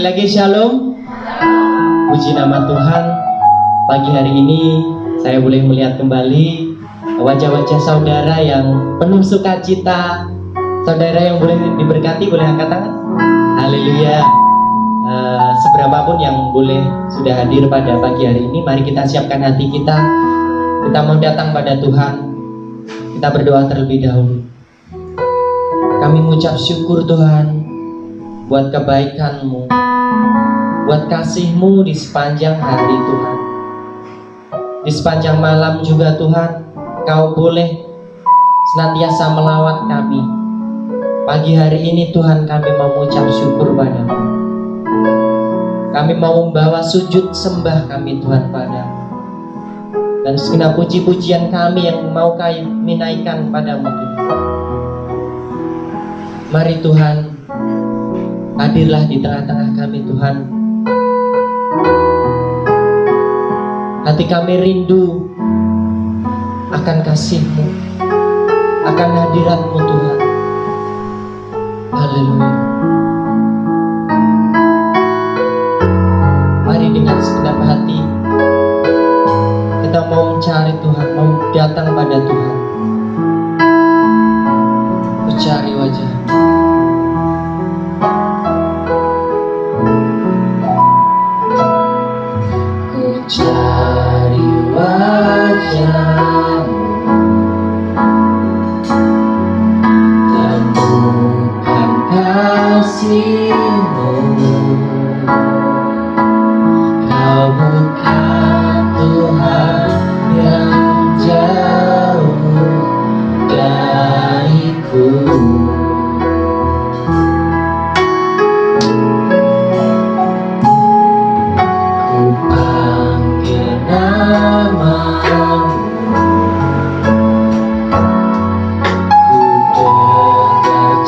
lagi shalom. Puji nama Tuhan. Pagi hari ini saya boleh melihat kembali wajah-wajah saudara yang penuh sukacita. Saudara yang boleh diberkati boleh angkat tangan. Haleluya. Seberapapun yang boleh sudah hadir pada pagi hari ini, mari kita siapkan hati kita. Kita mau datang pada Tuhan. Kita berdoa terlebih dahulu. Kami mengucap syukur Tuhan buat kebaikan-Mu, buat kasih-Mu di sepanjang hari Tuhan. Di sepanjang malam juga Tuhan, Kau boleh senantiasa melawat kami. Pagi hari ini Tuhan, kami mau mengucap syukur padamu. Kami mau membawa sujud sembah kami Tuhan padamu. Dan segenap puji-pujian kami yang mau kami naikkan padamu Tuhan. Mari Tuhan, hadirlah di tengah-tengah kami Tuhan. Hati kami rindu akan kasih-Mu, akan hadirat-Mu Tuhan. Haleluya. Mari dengan segenap hati kita mau mencari Tuhan, mau datang pada Tuhan, mencari wajah. Cari wajah-Mu, temukan kasih-Mu. Kau bukan Tuhan yang jauh dariku.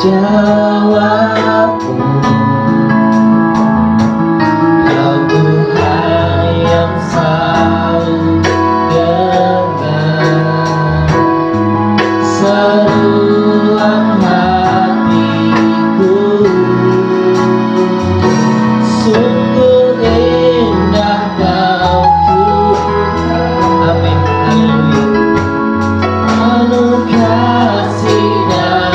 Jawabmu, Kau Tuhan yang selalu dengar seruan hatiku. Sungguh indah Kau Tuhan. Amin. Haleluya. Penuh kasih dan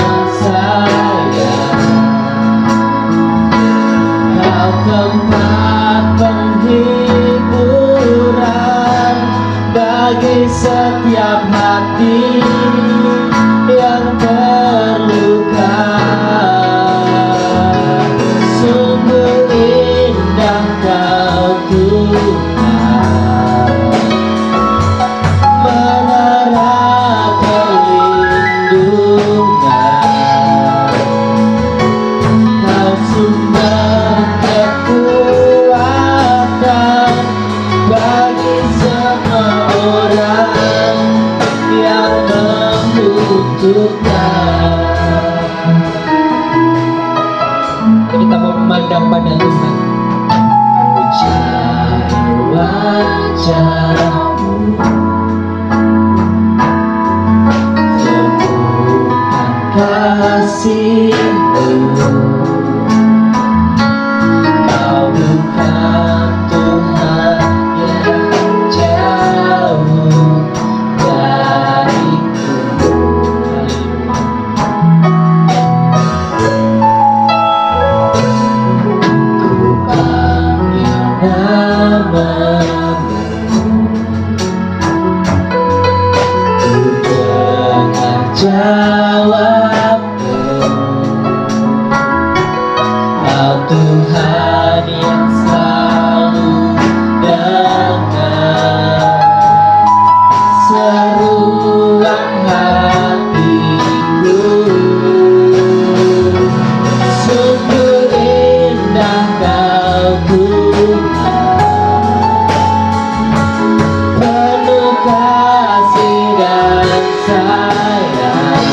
tempat penghiburan bagi setiap hati yang terluka. Sungguh indah Kau Tuhan, menara perlindungan. Kau sumber kekuatan bagi semua orang yang membutuhkan. Kita mau memandang pada Tuhan. Ku cari wajah-Mu, temukan kasih-Mu. Kau bukan Tuhan yang jauh dariku. Ku panggil nama-Mu, ku dengar jawab-Mu. Kau Tuhan yang selalu dengar seruan hatiku. Sungguh indah Kau Tuhan, penuh kasih dan sayang.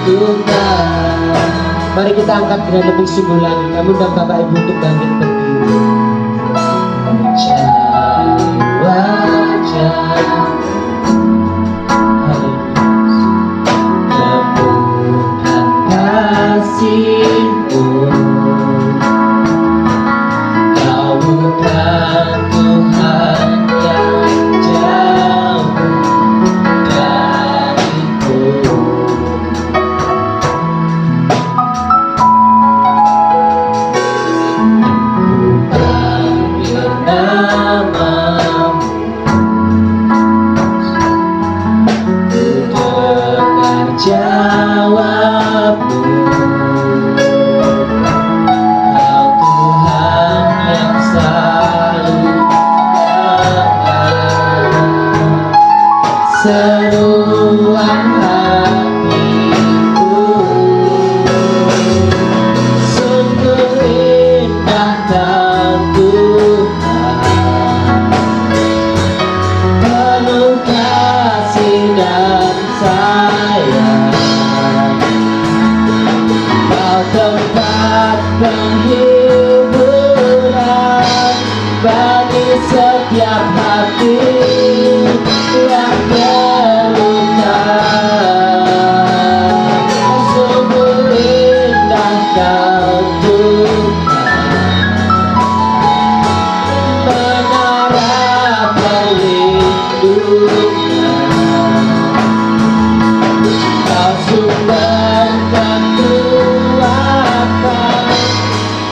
Tuhan. Mari kita angkat dengan lebih sungguh lagi. Kami undang Bapak Ibu untuk bangkit berdiri. Wajah temukan kasih-Mu, Kau bukan Tuhan yang jauh dariku. Panggil namamu, ku dengar jawabmu. Kau Tuhan yang selalu dengar seruan hatiku. Sungguh indah Kau Tuhan, penuh kasih dan sayang. Kau tempat penghiburan bagi setiap hati yang terluka. Sungguh indah Kau Tuhan, menara perlindungan. Kau sumber kekuatan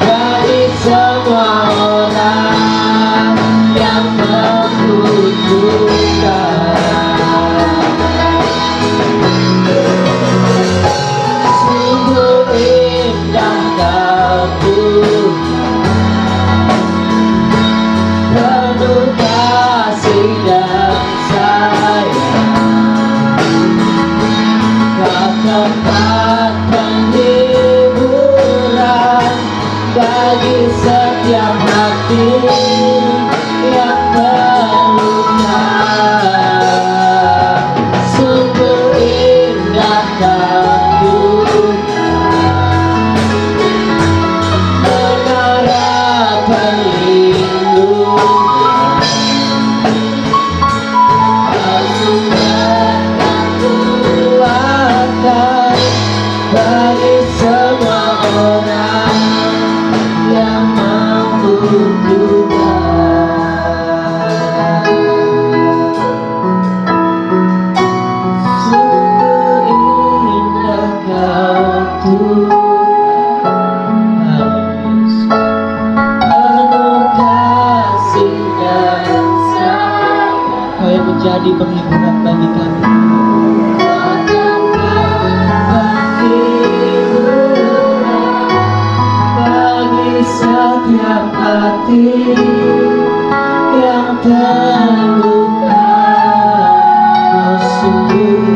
bagi semua orang yang membutuhkan. Sungguh indah Kau Tuhan, penuh kasih dan sayang. Kau tempat penghiburan bagi setiap hati yang terluka. Sungguh indah Kau Tuhan, menara perlindungan. Kau sumber kekuatan bagi semua orang yang membutuhkan. Sungguh indah Kau Tuhan, penuh kasih dan sayang. Kau yang menjadi penghiburan bagi kami. Bagi setiap hati yang terluka. Kau sungguh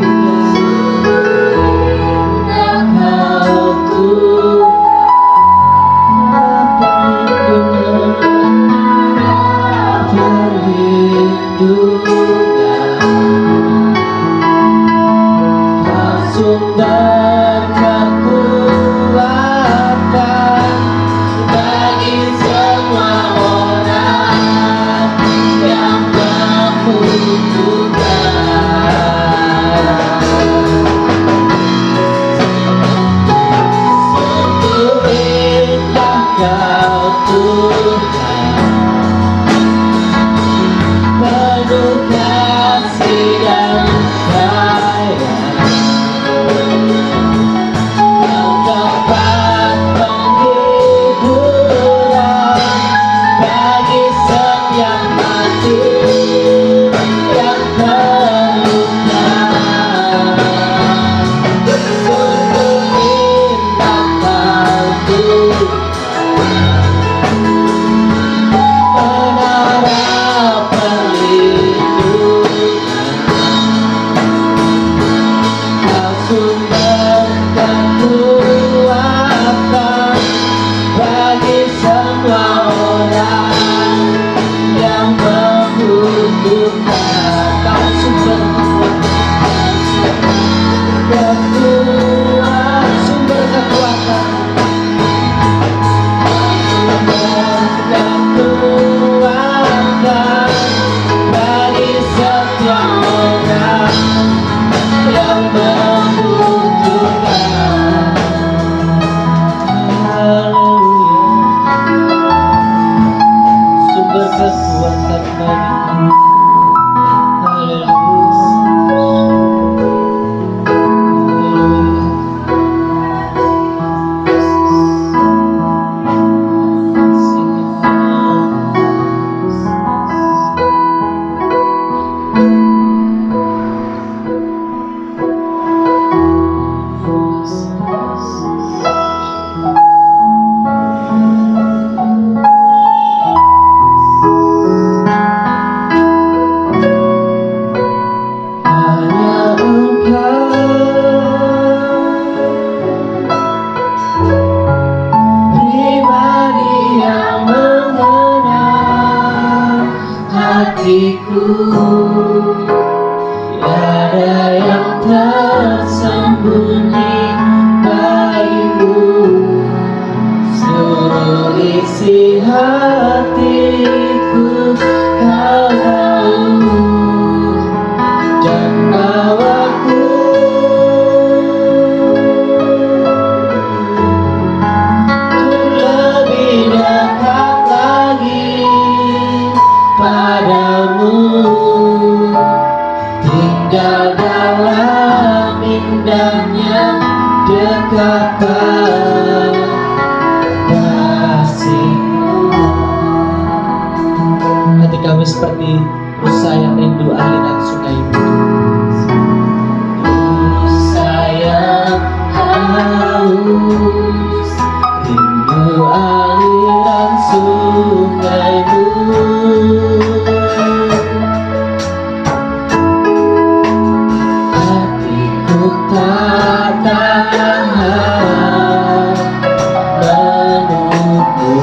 indah Kau Tuhan, perlindungan. Kau sumber kekuatan bagi semua orang yang membutuhkan. Sungguh indah Kau Tuhan, penuh kasih dan sayang. indahnya dekat kasih-Mu. Hati kami seperti rusa yang rindu aliran sungai-Mu. Rusa yang haus, rindu aliran sungai-Mu. Hatiku tak tahan menunggu.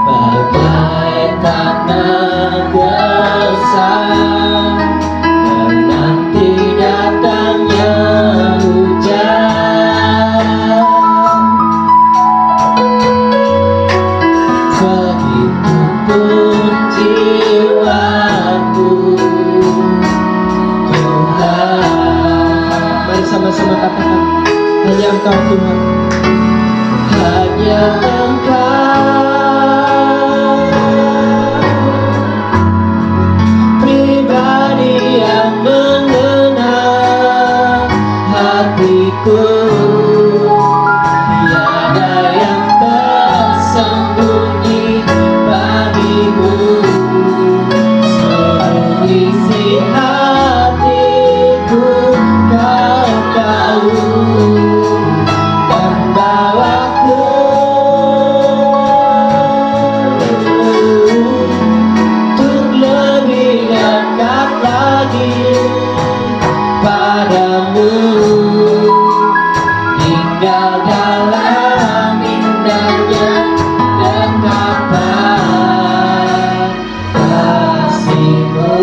Bagai tanah gersang menanti datangnya hujan, begitupun jiwaku Tuhan. Mari sama-sama katakan, hanya Engkau Tuhan, hanya Engkau pribadi yang mengenal hatiku. Tiada yang tersembunyi bagimu. Seluruh isi hatiku Kau tahu, dan bawaku untuk lebih dekat lagi padamu. Tinggal dalam indahnya dekapan kasih-Mu.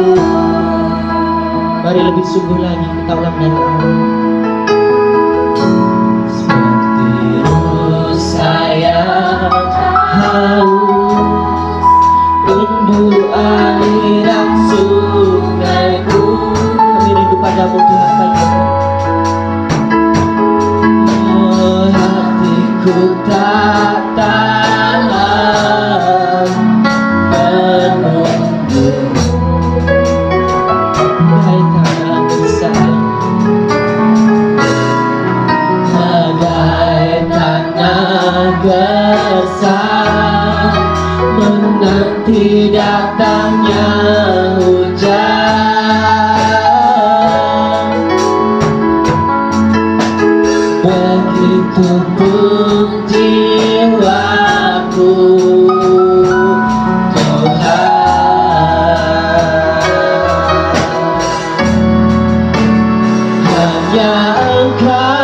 Mari lebih sungguh lagi kita ulang dari awal. Seperti rusa yang haus, rindu aliran sungai-Mu. Kami rindu padamu Tuhan Bapa. Oh, hatiku tak tahan menunggu. Bagai tanah gersang, bagai tanah gersang menanti datangnya hujan, begitupun jiwaku Tuhan. Hanya Engkau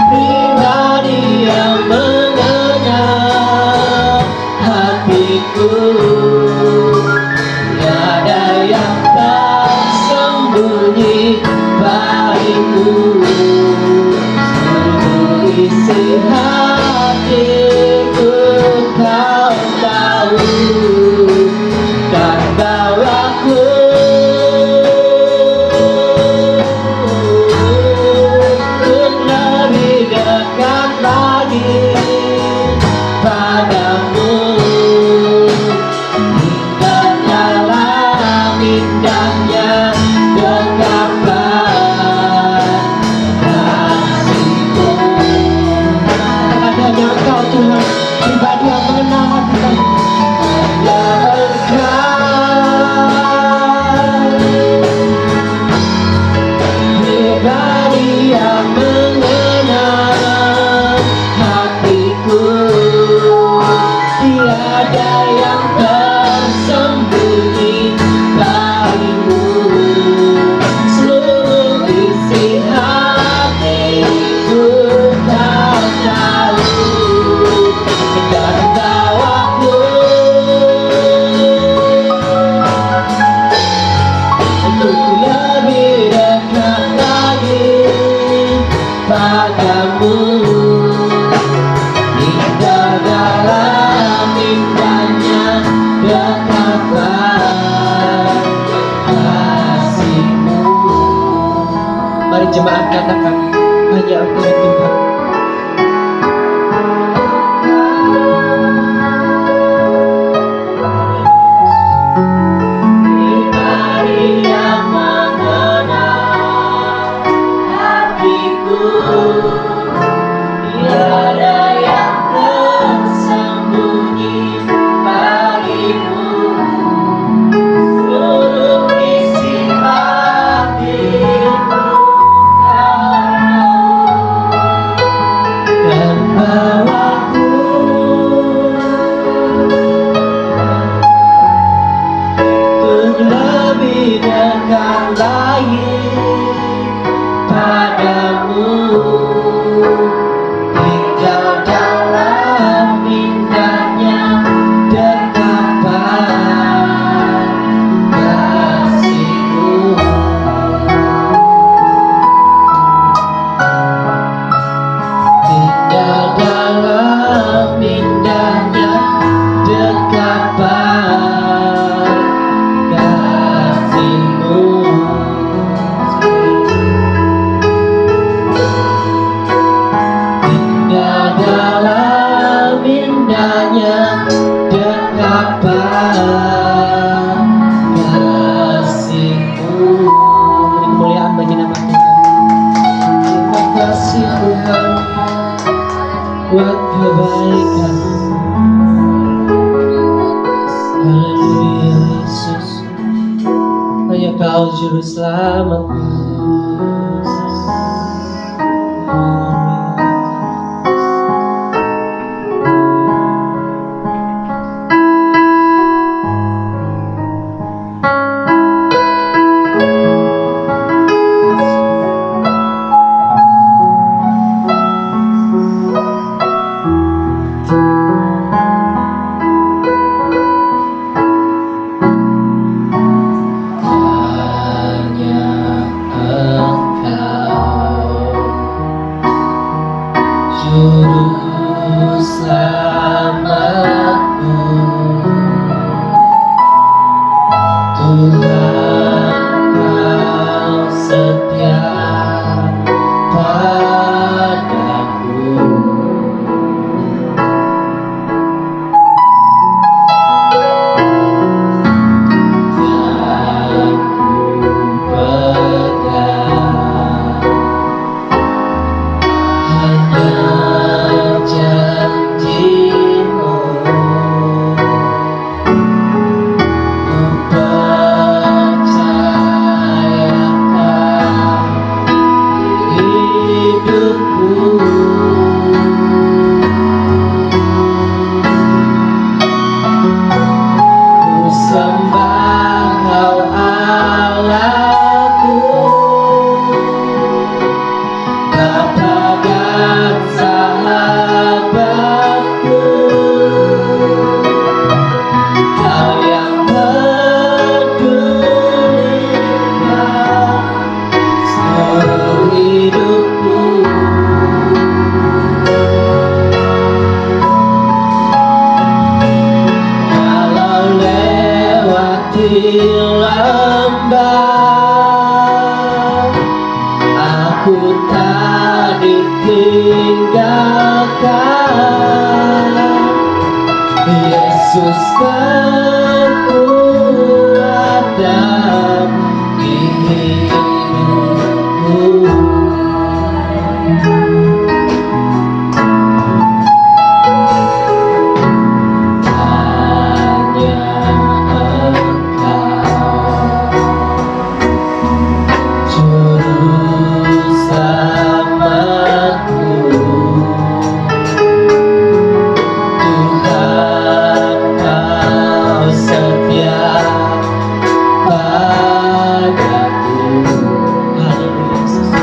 pribadi yang mengenal hatiku. Tiada yang tersembunyi bagimu. Seluruh isi hatiku Kau tahu, dan bawaku untuk lebih dekat lagi padamu. Tinggal dalam indahnya dekapan kasih-Mu. Adanya Engkau Tuhan, pribadi yang mengenal hati kami. Hanya Engkau pribadi yang mengenal hatiku. Tiada yang tersembunyi bagimu. Seluruh isi hatiku Kau tahu, dan bawaku untuk lebih dekat lagi padamu. Tinggal dalam indahnya dekapan kasih-Mu. Mari jemaat katakan, hanya Engkau Tuhan. kasih-Mu. Beri kemuliaan bagi nama Tuhan. Terima kasih Tuhan buat kebaikan. Haleluya Yesus, hanya Kau juru selamat. Juru selamatku, Tuhan Kau setia padaku. Dan ku pegang hanya janji-Mu, ku percayakan hidupku. Ku sembah Kau Allahku, Bapa dan sahabatku, Kau yang pedulikan seluruh hidupku. Walau lewati lembah, aku tak ditinggalkan. Yesus kekuatan di hidupku. Hanya Engkau, Juru selamatku, Tuhan Kau setia padaku. Haleluya Yesus.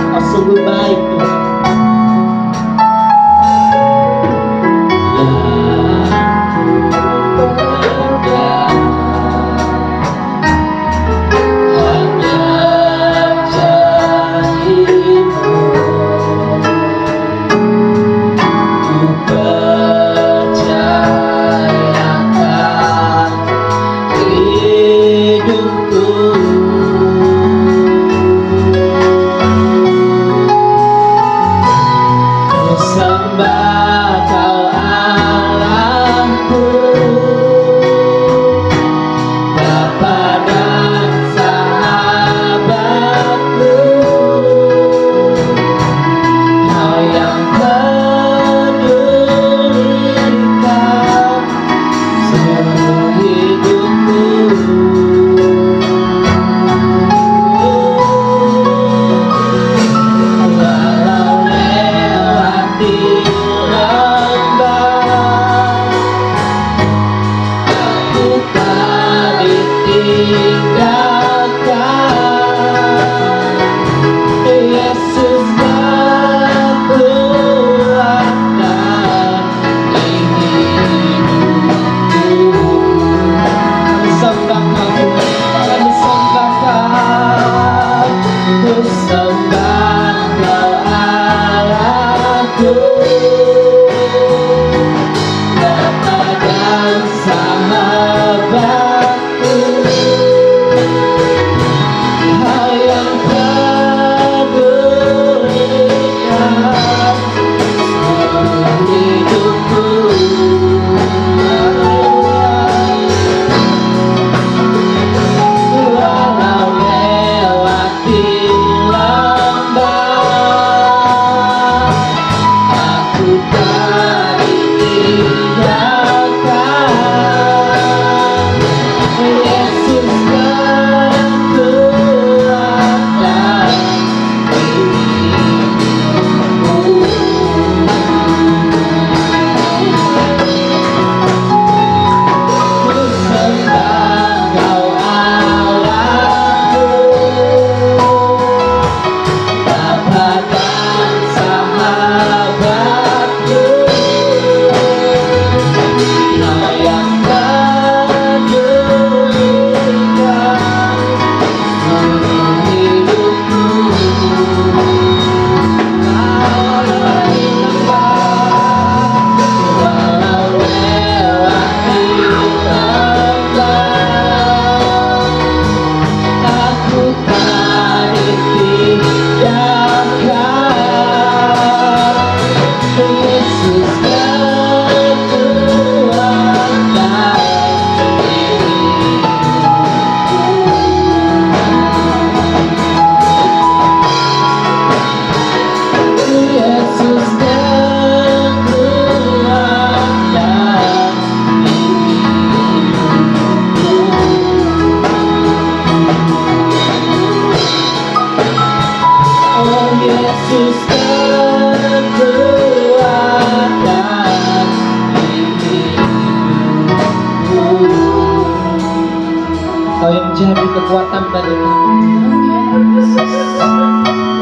menjadi kekuatan bagi kami.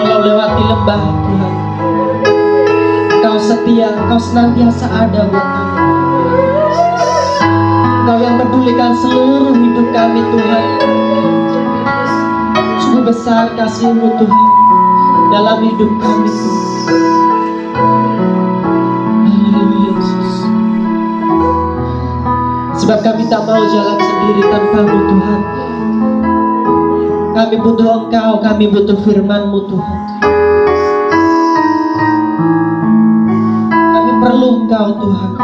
Walau lewati lembah Tuhan, Engkau setia, Engkau senantiasa ada buat kami. Engkau yang pedulikan seluruh hidup kami Tuhan. Sungguh besar kasih-Mu Tuhan dalam hidup kami. Haleluya Yesus. Sebab kami tak mau jalan sendiri tanpa-Mu Tuhan. Kami butuh Engkau, kami butuh firman-Mu Tuhan. Kami perlu Engkau Tuhan.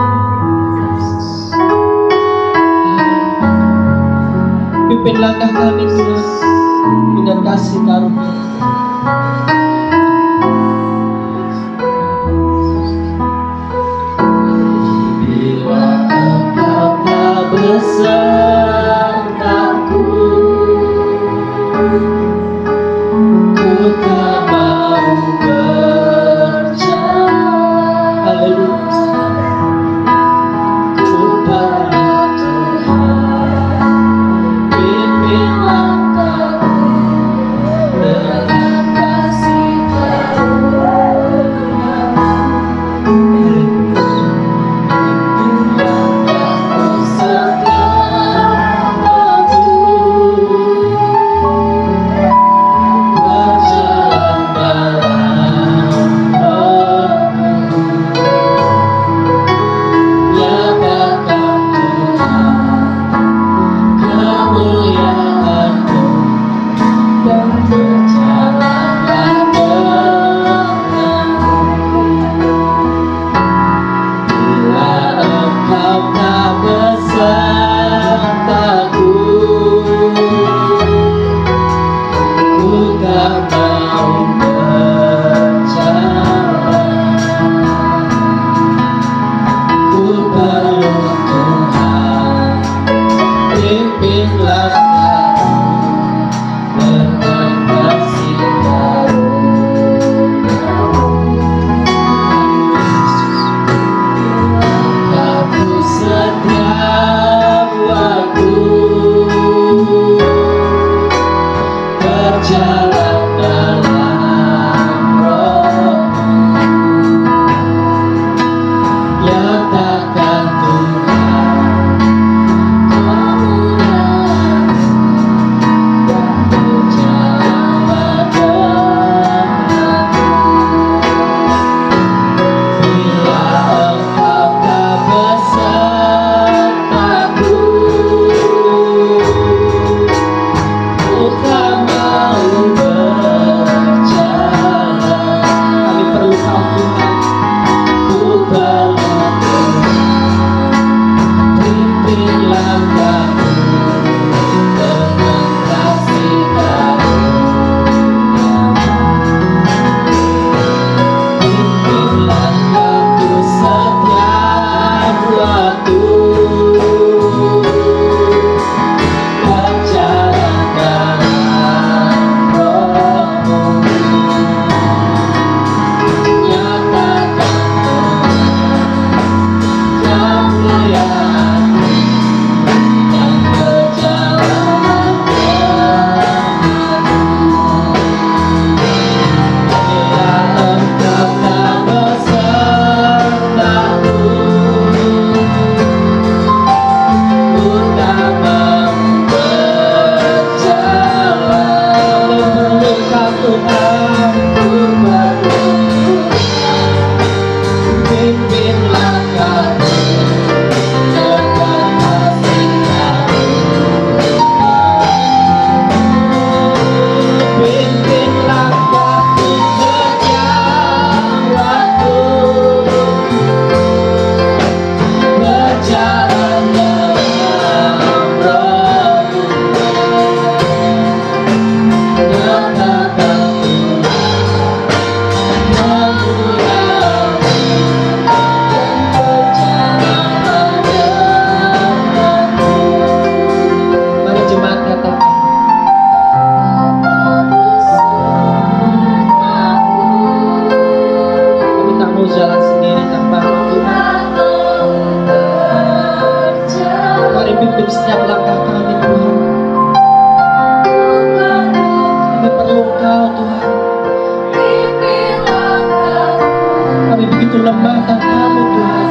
Pimpin langkah kami Tuhan dengan kasih karunia. Bila Engkau tak besertaku, ku tak mau berjalan. Haleluya. Ku perlu Tuhan, pimpin langkahku dengan kasih karunia-Mu. Pimpin langkahku setiap waktu, berjalan dalam roh-Mu. Nyatakan Tuhan kemuliaan-Mu dan berjalanlah denganku. Bila Engkau tak besertaku, ku tak mau berjalan. Ku perlu Tuhan, pimpin langkahku dengan kasih karunia-Mu. Langkahku setiap waktu, berjalan dalam roh-Mu. Nyatakan Tuhan kemuliaan-Mu dan berjalanlah denganku. Bila Engkau tak besertaku, ku tak mau berjalan. Kami perlu Kau Tuhan, ku perlu Tuhan, pimpin langkahku dengan kasih karunia-Mu. Pimpin langkahku setiap waktu, berjalan dalam roh-Mu. Nyatakan Tuhan kemuliaan-Mu dan berjalanlah denganku. Bila Engkau tak besertaku, ku tak mau berjalan. Kami perlu Kau Tuhan, ku perlu Tuhan, pimpin langkahku dengan kasih karunia-Mu. Pimpin langkahku setiap waktu, berjalan dalam roh-Mu. Nyatakan Tuhan kemuliaan-Mu dan berjalanlah denganku. Mari jemaat katakan, kami tak mau jalan sendiri tanpa-Mu Tuhan. Mari pimpin setiap langkah kami Tuhan. Engkau Tuhan. Kami begitu lemah tanpamu Tuhan.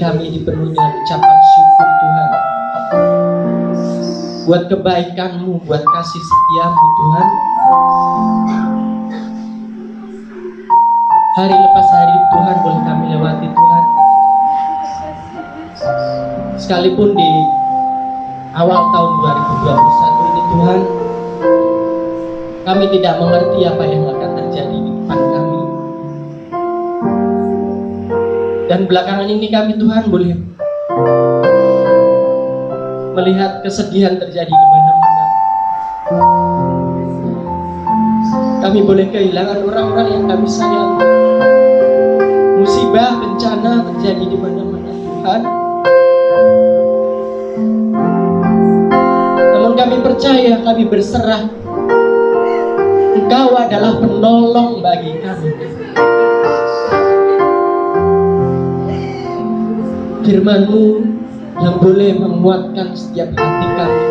Kami dipenuhi dengan ucapan syukur Tuhan buat kebaikan-Mu, buat kasih setia-Mu Tuhan. Hari lepas hari Tuhan boleh kami lewati Tuhan. Sekalipun di awal tahun 2021 ini Tuhan, kami tidak mengerti apa yang akan terjadi di depan kami. Dan belakangan ini kami Tuhan boleh melihat kesedihan terjadi di mana-mana. Kami boleh kehilangan orang-orang yang kami sayang. Musibah, bencana terjadi di mana-mana Tuhan. Namun kami percaya, kami berserah. Engkau adalah penolong bagi kami. Firman-Mu yang boleh menguatkan setiap hati kami,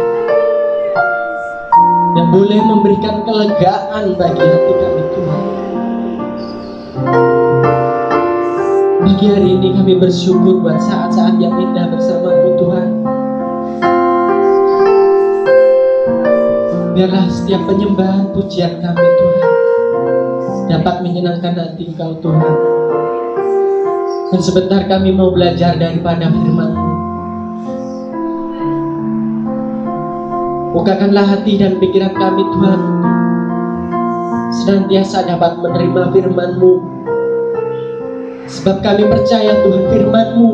yang boleh memberikan kelegaan bagi hati kami Tuhan. Pagi hari ini kami bersyukur buat saat-saat yang indah bersama-Mu Tuhan. Biarlah setiap penyembahan pujian kami Tuhan dapat menyenangkan hati Engkau Tuhan. Dan sebentar kami mau belajar daripada firman-Mu. Bukakanlah hati dan pikiran kami Tuhan, senantiasa dapat menerima firman-Mu. Sebab kami percaya Tuhan, firman-Mu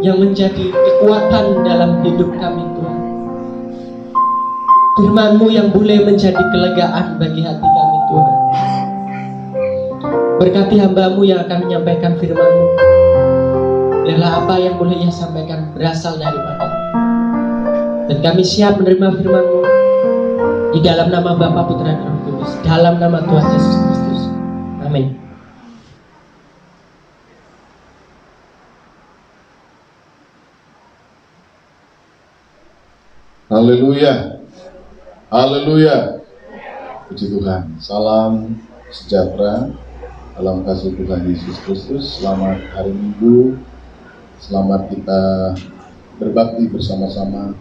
yang menjadi kekuatan dalam hidup kami Tuhan. Firman-Mu yang boleh menjadi kelegaan bagi hati kami Tuhan. Berkati hamba-Mu yang akan menyampaikan firman-Mu. Biarlah apa yang boleh Ia sampaikan berasal daripada. Dan kami siap menerima firman-Mu di dalam nama Bapa, Putra, dan Roh Kudus, dalam nama Tuhan Yesus Kristus. Amin. Haleluya. Haleluya. Puji Tuhan. Salam sejahtera dalam kasih Tuhan Yesus Kristus. Selamat hari Minggu. Selamat kita berbakti bersama-sama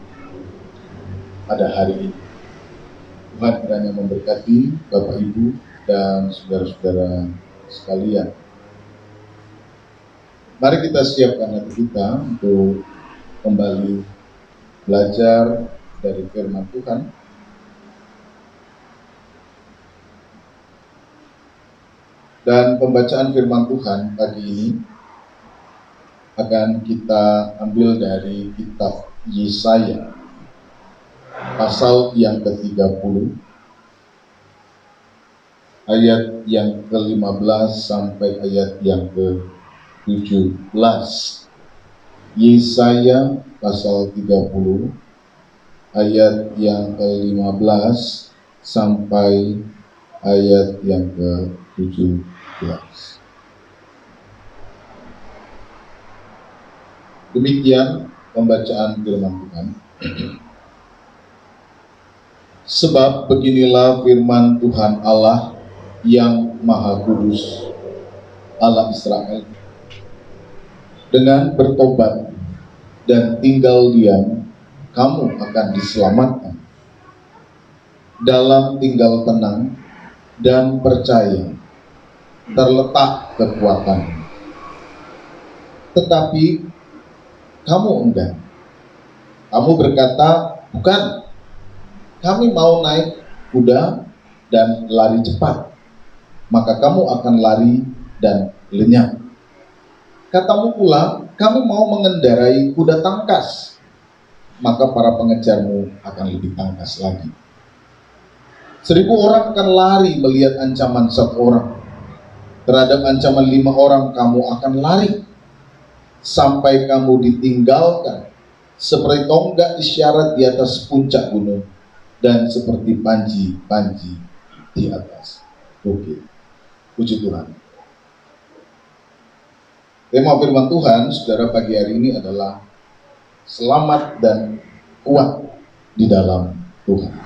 pada hari ini. Tuhan kiranya memberkati Bapak Ibu dan saudara-saudara sekalian. Mari kita siapkan hati kita untuk kembali belajar dari firman Tuhan. Dan pembacaan firman Tuhan pagi ini akan kita ambil dari kitab Yesaya pasal yang ke-30 ayat yang ke-15 sampai ayat yang ke-17. Yesaya pasal 30 ayat yang ke-15 sampai ayat yang ke-17. Demikian pembacaan firman Tuhan. Sebab beginilah firman Tuhan Allah yang Maha Kudus, Allah Israel. Dengan bertobat dan tinggal diam, kamu akan diselamatkan. Dalam tinggal tenang dan percaya terletak kekuatan. Tetapi kamu enggan. Kamu berkata, bukan, kami mau naik kuda dan lari cepat. Maka kamu akan lari dan lenyap. Katamu pula, kami mau mengendarai kuda tangkas. Maka para pengejarmu akan lebih tangkas lagi. 1000 orang akan lari melihat ancaman 1 orang. Terhadap ancaman 5 orang kamu akan lari. Sampai kamu ditinggalkan seperti tonggak isyarat di atas puncak gunung dan seperti panji-panji di atas bukit. Puji Tuhan. Tema firman Tuhan, saudara, pagi hari ini adalah selamat dan kuat di dalam Tuhan.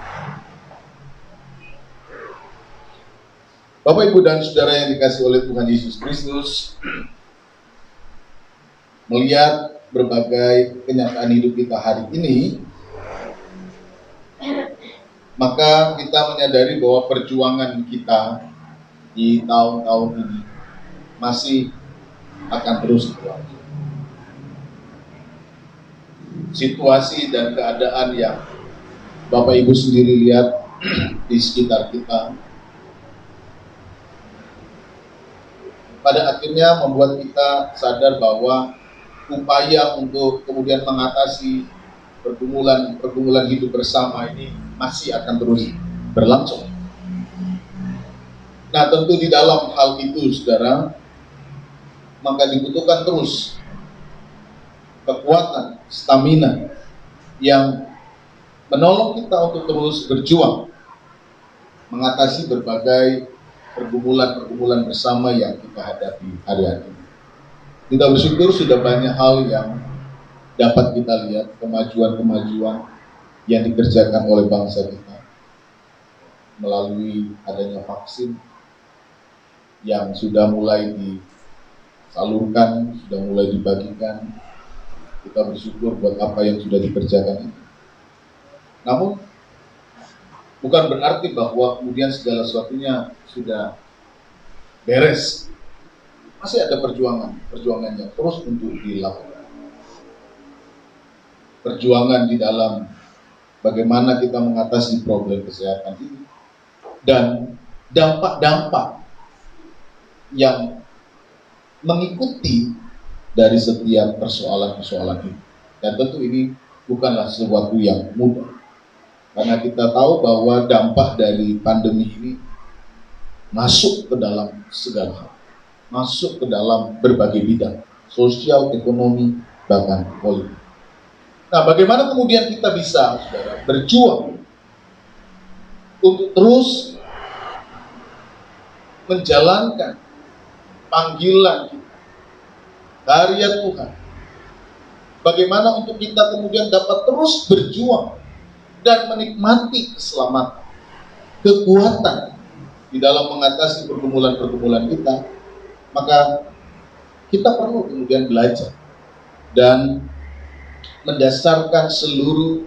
Bapak, Ibu, dan saudara yang dikasihi oleh Tuhan Yesus Kristus, melihat berbagai kenyataan hidup kita hari ini, maka kita menyadari bahwa perjuangan kita di tahun-tahun ini masih akan terus berlangsung. Situasi dan keadaan yang Bapak Ibu sendiri lihat di sekitar kita pada akhirnya membuat kita sadar bahwa upaya untuk kemudian mengatasi pergumulan hidup bersama ini masih akan terus berlangsung. Nah, tentu di dalam hal itu, saudara, maka dibutuhkan terus kekuatan, stamina yang menolong kita untuk terus berjuang mengatasi berbagai pergumulan bersama yang kita hadapi hari-hari ini. Kita bersyukur sudah banyak hal yang dapat kita lihat, kemajuan-kemajuan yang dikerjakan oleh bangsa kita melalui adanya vaksin yang sudah mulai disalurkan, sudah mulai dibagikan. Kita bersyukur buat apa yang sudah dikerjakan itu. Namun bukan berarti bahwa kemudian segala sesuatunya sudah beres. Masih ada perjuangan yang terus untuk dilakukan. Perjuangan di dalam bagaimana kita mengatasi problem kesehatan ini dan dampak-dampak yang mengikuti dari setiap persoalan-persoalan ini. Dan tentu ini bukanlah sesuatu yang mudah. Karena kita tahu bahwa dampak dari pandemi ini masuk ke dalam segala hal. Masuk ke dalam berbagai bidang. Sosial, ekonomi, bahkan politik. Nah, bagaimana kemudian kita bisa, saudara, berjuang untuk terus menjalankan panggilan kita, karya Tuhan. Bagaimana untuk kita kemudian dapat terus berjuang dan menikmati keselamatan, kekuatan di dalam mengatasi pergumulan-pergumulan kita, maka kita perlu kemudian belajar dan mendasarkan seluruh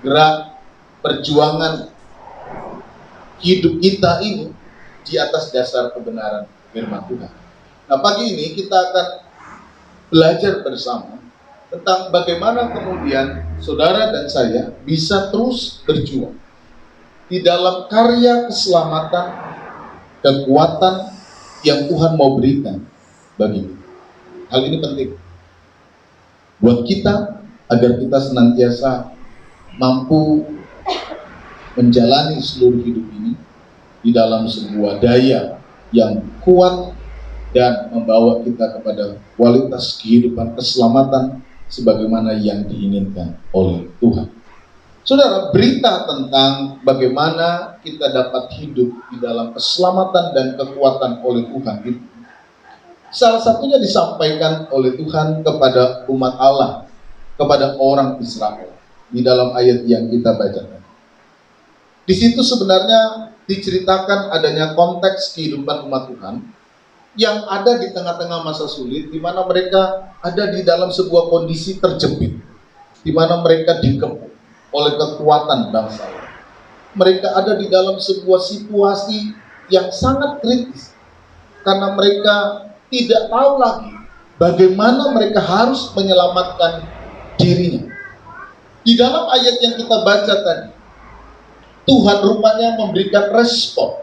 gerak perjuangan hidup kita ini di atas dasar kebenaran firman Tuhan. Nah, pagi ini kita akan belajar bersama tentang bagaimana kemudian saudara dan saya bisa terus berjuang di dalam karya keselamatan, kekuatan yang Tuhan mau berikan bagi kita. Hal ini penting buat kita agar kita senantiasa mampu menjalani seluruh hidup ini di dalam sebuah daya yang kuat dan membawa kita kepada kualitas kehidupan keselamatan sebagaimana yang diinginkan oleh Tuhan. Saudara, berita tentang bagaimana kita dapat hidup di dalam keselamatan dan kekuatan oleh Tuhan itu salah satunya disampaikan oleh Tuhan kepada umat Allah, kepada orang Israel di dalam ayat yang kita bacakan. Di situ sebenarnya diceritakan adanya konteks kehidupan umat Tuhan yang ada di tengah-tengah masa sulit, di mana mereka ada di dalam sebuah kondisi terjepit, di mana mereka dikepung oleh kekuatan bangsa. Mereka ada di dalam sebuah situasi yang sangat kritis, karena mereka tidak tahu lagi bagaimana mereka harus menyelamatkan dirinya. Di dalam ayat yang kita baca tadi, Tuhan rupanya memberikan respon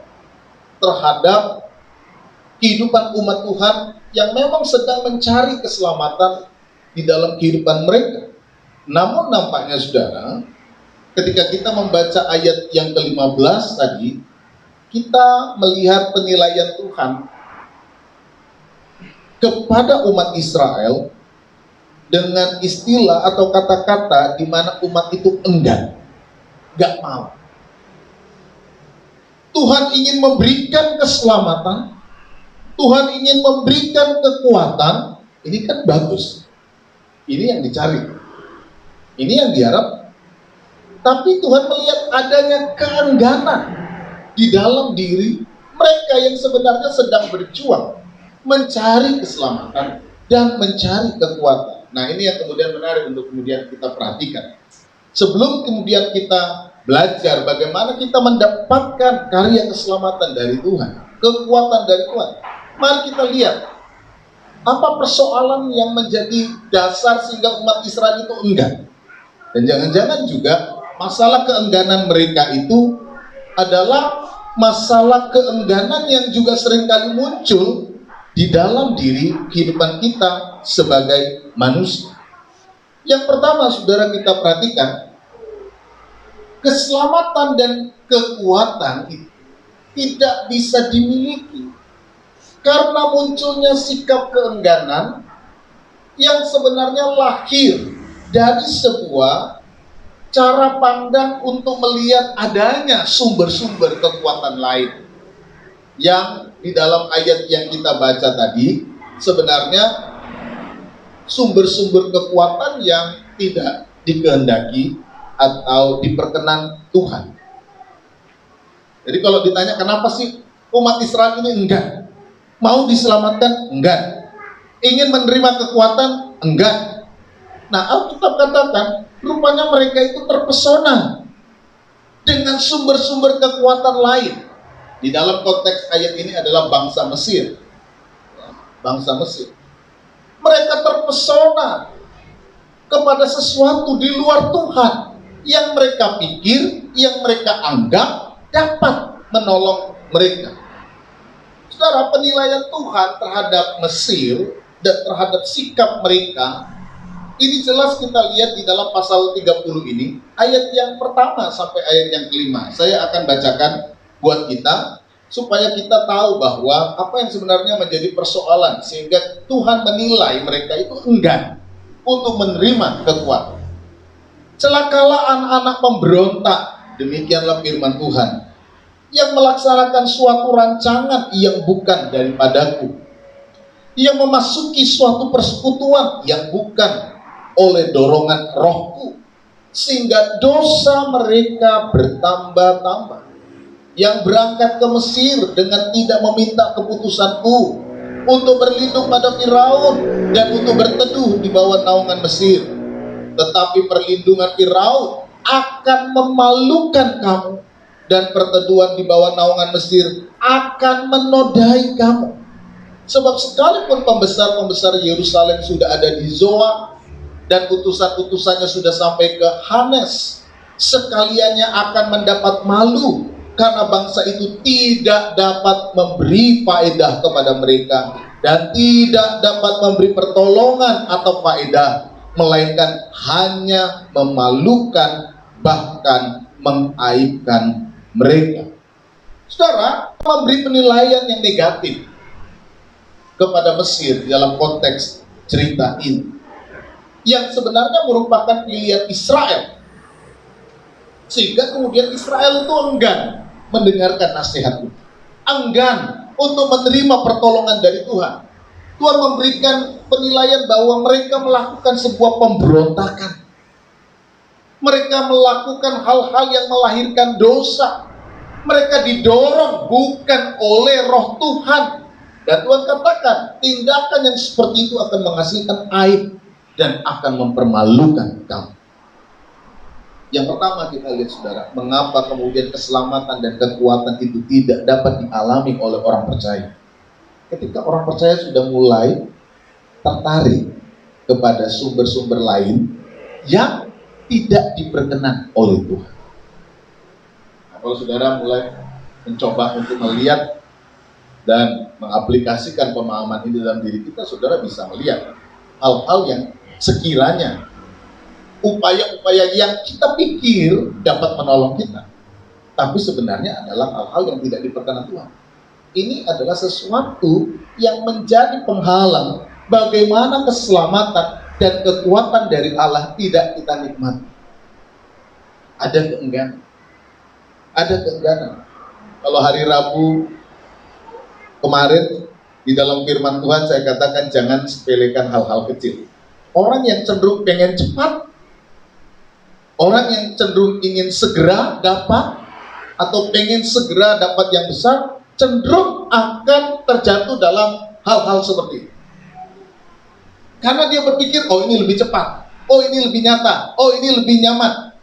terhadap kehidupan umat Tuhan yang memang sedang mencari keselamatan di dalam kehidupan mereka. Namun nampaknya saudara, ketika kita membaca ayat yang ke-15 tadi, kita melihat penilaian Tuhan kepada umat Israel dengan istilah atau kata-kata di mana umat itu enggan, gak mau. Tuhan ingin memberikan keselamatan, Tuhan ingin memberikan kekuatan. Ini kan bagus, ini yang dicari, ini yang diharap. Tapi Tuhan melihat adanya keengganan di dalam diri mereka yang sebenarnya sedang berjuang mencari keselamatan dan mencari kekuatan. Nah, ini yang kemudian menarik untuk kemudian kita perhatikan. Sebelum kemudian kita belajar bagaimana kita mendapatkan karya keselamatan dari Tuhan, kekuatan dari Tuhan, mari kita lihat apa persoalan yang menjadi dasar sehingga umat Israel itu enggan. Dan jangan-jangan juga masalah keengganan mereka itu adalah masalah keengganan yang juga seringkali muncul di dalam diri kehidupan kita sebagai manusia. Yang pertama, saudara, kita perhatikan keselamatan dan kekuatan itu tidak bisa dimiliki karena munculnya sikap keengganan yang sebenarnya lahir dari sebuah cara pandang untuk melihat adanya sumber-sumber kekuatan lain. Yang di dalam ayat yang kita baca tadi sebenarnya sumber-sumber kekuatan yang tidak dikehendaki atau diperkenan Tuhan. Jadi kalau ditanya kenapa sih umat Israel ini enggan, mau diselamatkan enggan, ingin menerima kekuatan enggan. Nah, Alkitab katakan rupanya mereka itu terpesona dengan sumber-sumber kekuatan lain. Di dalam konteks ayat ini adalah bangsa Mesir. Bangsa Mesir. Mereka terpesona kepada sesuatu di luar Tuhan yang mereka pikir, yang mereka anggap dapat menolong mereka. Saudara, penilaian Tuhan terhadap Mesir dan terhadap sikap mereka ini jelas kita lihat di dalam pasal 30 ini, ayat yang pertama sampai ayat yang kelima. Saya akan bacakan buat kita supaya kita tahu bahwa apa yang sebenarnya menjadi persoalan sehingga Tuhan menilai mereka itu enggan untuk menerima kekuatan. Celakalah anak-anak pemberontak, demikianlah firman Tuhan, yang melaksanakan suatu rancangan yang bukan daripadaku, yang memasuki suatu persekutuan yang bukan oleh dorongan rohku, sehingga dosa mereka bertambah-tambah, yang berangkat ke Mesir dengan tidak meminta keputusanku untuk berlindung pada Firaun dan untuk berteduh di bawah naungan Mesir. Tetapi perlindungan Firaun akan memalukan kamu dan perteduhan di bawah naungan Mesir akan menodai kamu. Sebab sekalipun pembesar-pembesar Yerusalem sudah ada di Zoa dan utusan-utusannya sudah sampai ke Hanes, sekaliannya akan mendapat malu karena bangsa itu tidak dapat memberi faedah kepada mereka dan tidak dapat memberi pertolongan atau faedah, melainkan hanya memalukan bahkan mengaibkan mereka. Saudara, memberi penilaian yang negatif kepada Mesir dalam konteks cerita ini, yang sebenarnya merupakan pilihan Israel, sehingga kemudian Israel itu enggan mendengarkan nasihat itu, enggan untuk menerima pertolongan dari Tuhan. Tuhan memberikan penilaian bahwa mereka melakukan sebuah pemberontakan, mereka melakukan hal-hal yang melahirkan dosa, mereka didorong bukan oleh roh Tuhan. Dan Tuhan katakan, tindakan yang seperti itu akan menghasilkan aib dan akan mempermalukan kamu. Yang pertama kita lihat, saudara, mengapa kemudian keselamatan dan kekuatan itu tidak dapat dialami oleh orang percaya. Ketika orang percaya sudah mulai tertarik kepada sumber-sumber lain yang tidak diperkenan oleh Tuhan. Nah, kalau saudara mulai mencoba untuk melihat dan mengaplikasikan pemahaman ini dalam diri kita, saudara bisa melihat hal-hal yang sekiranya upaya-upaya yang kita pikir dapat menolong kita, tapi sebenarnya adalah hal-hal yang tidak diperkenan Tuhan. Ini adalah sesuatu yang menjadi penghalang bagaimana keselamatan dan kekuatan dari Allah tidak kita nikmati. Ada keengganan. Ada keengganan. Kalau hari Rabu kemarin di dalam firman Tuhan saya katakan jangan sepelekan hal-hal kecil. Orang yang cenderung pengen cepat, orang yang cenderung ingin segera dapat atau pengen segera dapat yang besar, cenderung akan terjatuh dalam hal-hal seperti ini. Karena dia berpikir, oh ini lebih cepat, oh ini lebih nyata, oh ini lebih nyaman.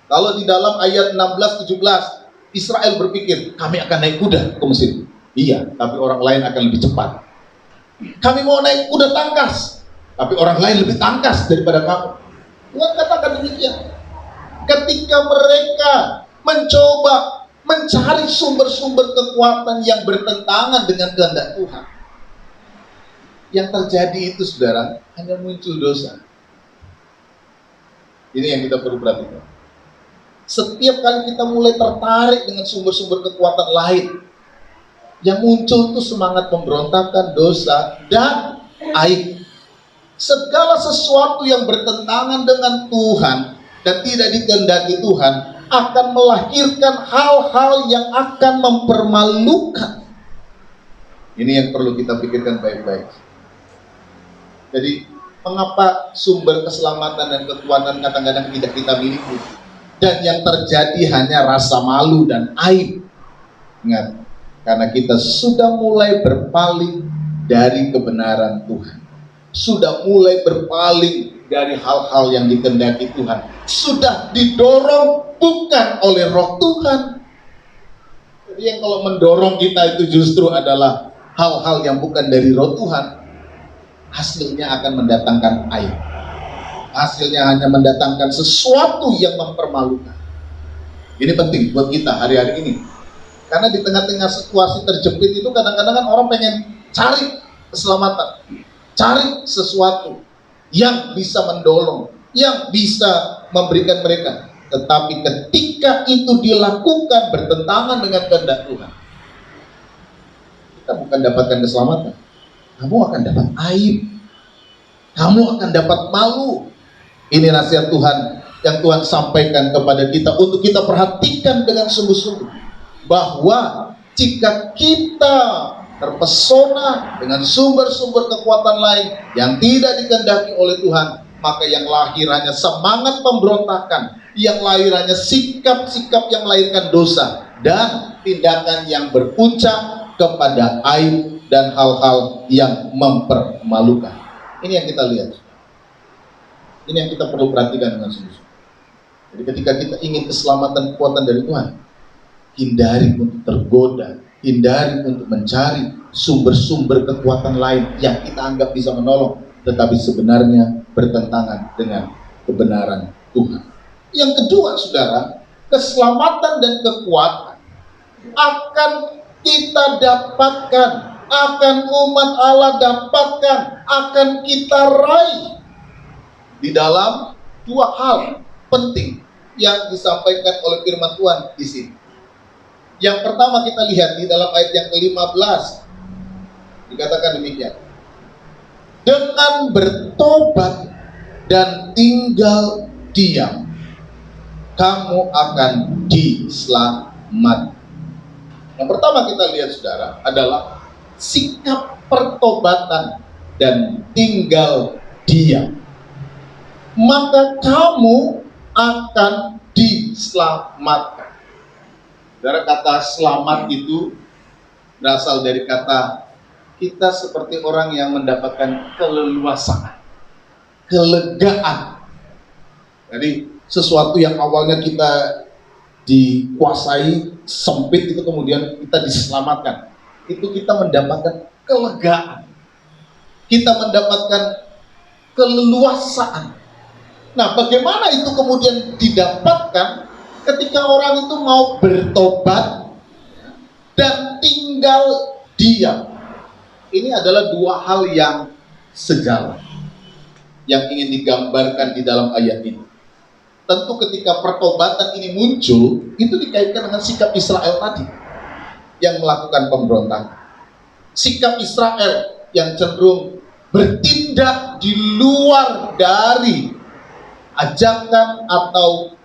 Kalau di dalam ayat 16-17, Israel berpikir, kami akan naik kuda ke Mesir. Iya, tapi orang lain akan lebih cepat. Kami mau naik kuda tangkas, tapi orang lain lebih tangkas daripada kamu. Tuhan katakan demikian. Ketika mereka mencoba mencari sumber-sumber kekuatan yang bertentangan dengan kehendak Tuhan, yang terjadi itu, saudara, hanya muncul dosa. Ini yang kita perlu perhatikan. Setiap kali kita mulai tertarik dengan sumber-sumber kekuatan lain, yang muncul itu semangat pemberontakan, dosa, dan aib. Segala sesuatu yang bertentangan dengan Tuhan dan tidak dikehendaki Tuhan akan melahirkan hal-hal yang akan mempermalukan. Ini yang perlu kita pikirkan baik-baik. Jadi, mengapa sumber keselamatan dan kekuatan kadang-kadang tidak kita miliki? Dan yang terjadi hanya rasa malu dan aib. Ingat, karena kita sudah mulai berpaling dari kebenaran Tuhan, sudah mulai berpaling dari hal-hal yang dikehendaki Tuhan, sudah didorong bukan oleh roh Tuhan. Jadi yang kalau mendorong kita itu justru adalah hal-hal yang bukan dari roh Tuhan, hasilnya akan mendatangkan aib. Hasilnya hanya mendatangkan sesuatu yang mempermalukan. Ini penting buat kita hari-hari ini. Karena di tengah-tengah situasi terjepit itu kadang-kadang kan orang pengen cari keselamatan, cari sesuatu yang bisa mendorong, yang bisa memberikan mereka. Tetapi ketika itu dilakukan bertentangan dengan kehendak Tuhan, kita bukan dapatkan keselamatan, kamu akan dapat aib, kamu akan dapat malu. Ini nasihat Tuhan yang Tuhan sampaikan kepada kita untuk kita perhatikan dengan sungguh-sungguh, bahwa jika kita terpesona dengan sumber-sumber kekuatan lain yang tidak dikehendaki oleh Tuhan, maka yang lahir hanya semangat pemberontakan, yang lahir hanya sikap-sikap yang melahirkan dosa dan tindakan yang berpuncak kepada aib dan hal-hal yang mempermalukan. Ini yang kita lihat. Ini yang kita perlu perhatikan dengan sungguh-sungguh. Jadi ketika kita ingin keselamatan, kekuatan dari Tuhan, hindari untuk tergoda, hindari untuk mencari sumber-sumber kekuatan lain yang kita anggap bisa menolong, tetapi sebenarnya bertentangan dengan kebenaran Tuhan. Yang kedua, saudara, keselamatan dan kekuatan akan kita dapatkan, akan umat Allah dapatkan, akan kita raih di dalam dua hal penting yang disampaikan oleh firman Tuhan di sini. Yang pertama kita lihat di dalam ayat yang ke-15, dikatakan demikian. Dengan bertobat dan tinggal diam, kamu akan diselamatkan. Yang pertama kita lihat, saudara, adalah sikap pertobatan dan tinggal diam. Maka kamu akan diselamatkan. Saudara, kata selamat itu berasal dari kata kita seperti orang yang mendapatkan keleluasaan, kelegaan. Jadi sesuatu yang awalnya kita dikuasai, sempit, itu kemudian kita diselamatkan. Itu kita mendapatkan kelegaan. Kita mendapatkan keleluasaan. Nah, bagaimana itu kemudian didapatkan? Ketika orang itu mau bertobat dan tinggal diam. Ini adalah dua hal yang sejalan yang ingin digambarkan di dalam ayat ini. Tentu ketika pertobatan ini muncul, itu dikaitkan dengan sikap Israel tadi yang melakukan pemberontakan. Sikap Israel yang cenderung bertindak di luar dari ajakan atau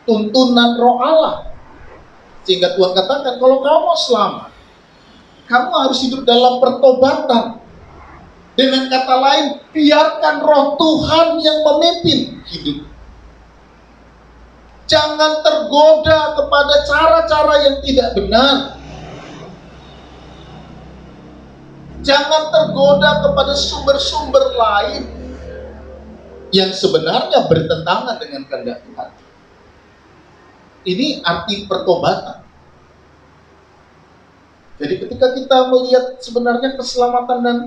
tuntunan Roh Allah. Sehingga Tuhan katakan, kalau kamu selamat, kamu harus hidup dalam pertobatan. Dengan kata lain, biarkan Roh Tuhan yang memimpin hidup. Jangan tergoda kepada cara-cara yang tidak benar. Jangan tergoda kepada sumber-sumber lain yang sebenarnya bertentangan dengan kehendak Tuhan. Ini arti pertobatan. Jadi ketika kita melihat sebenarnya keselamatan dan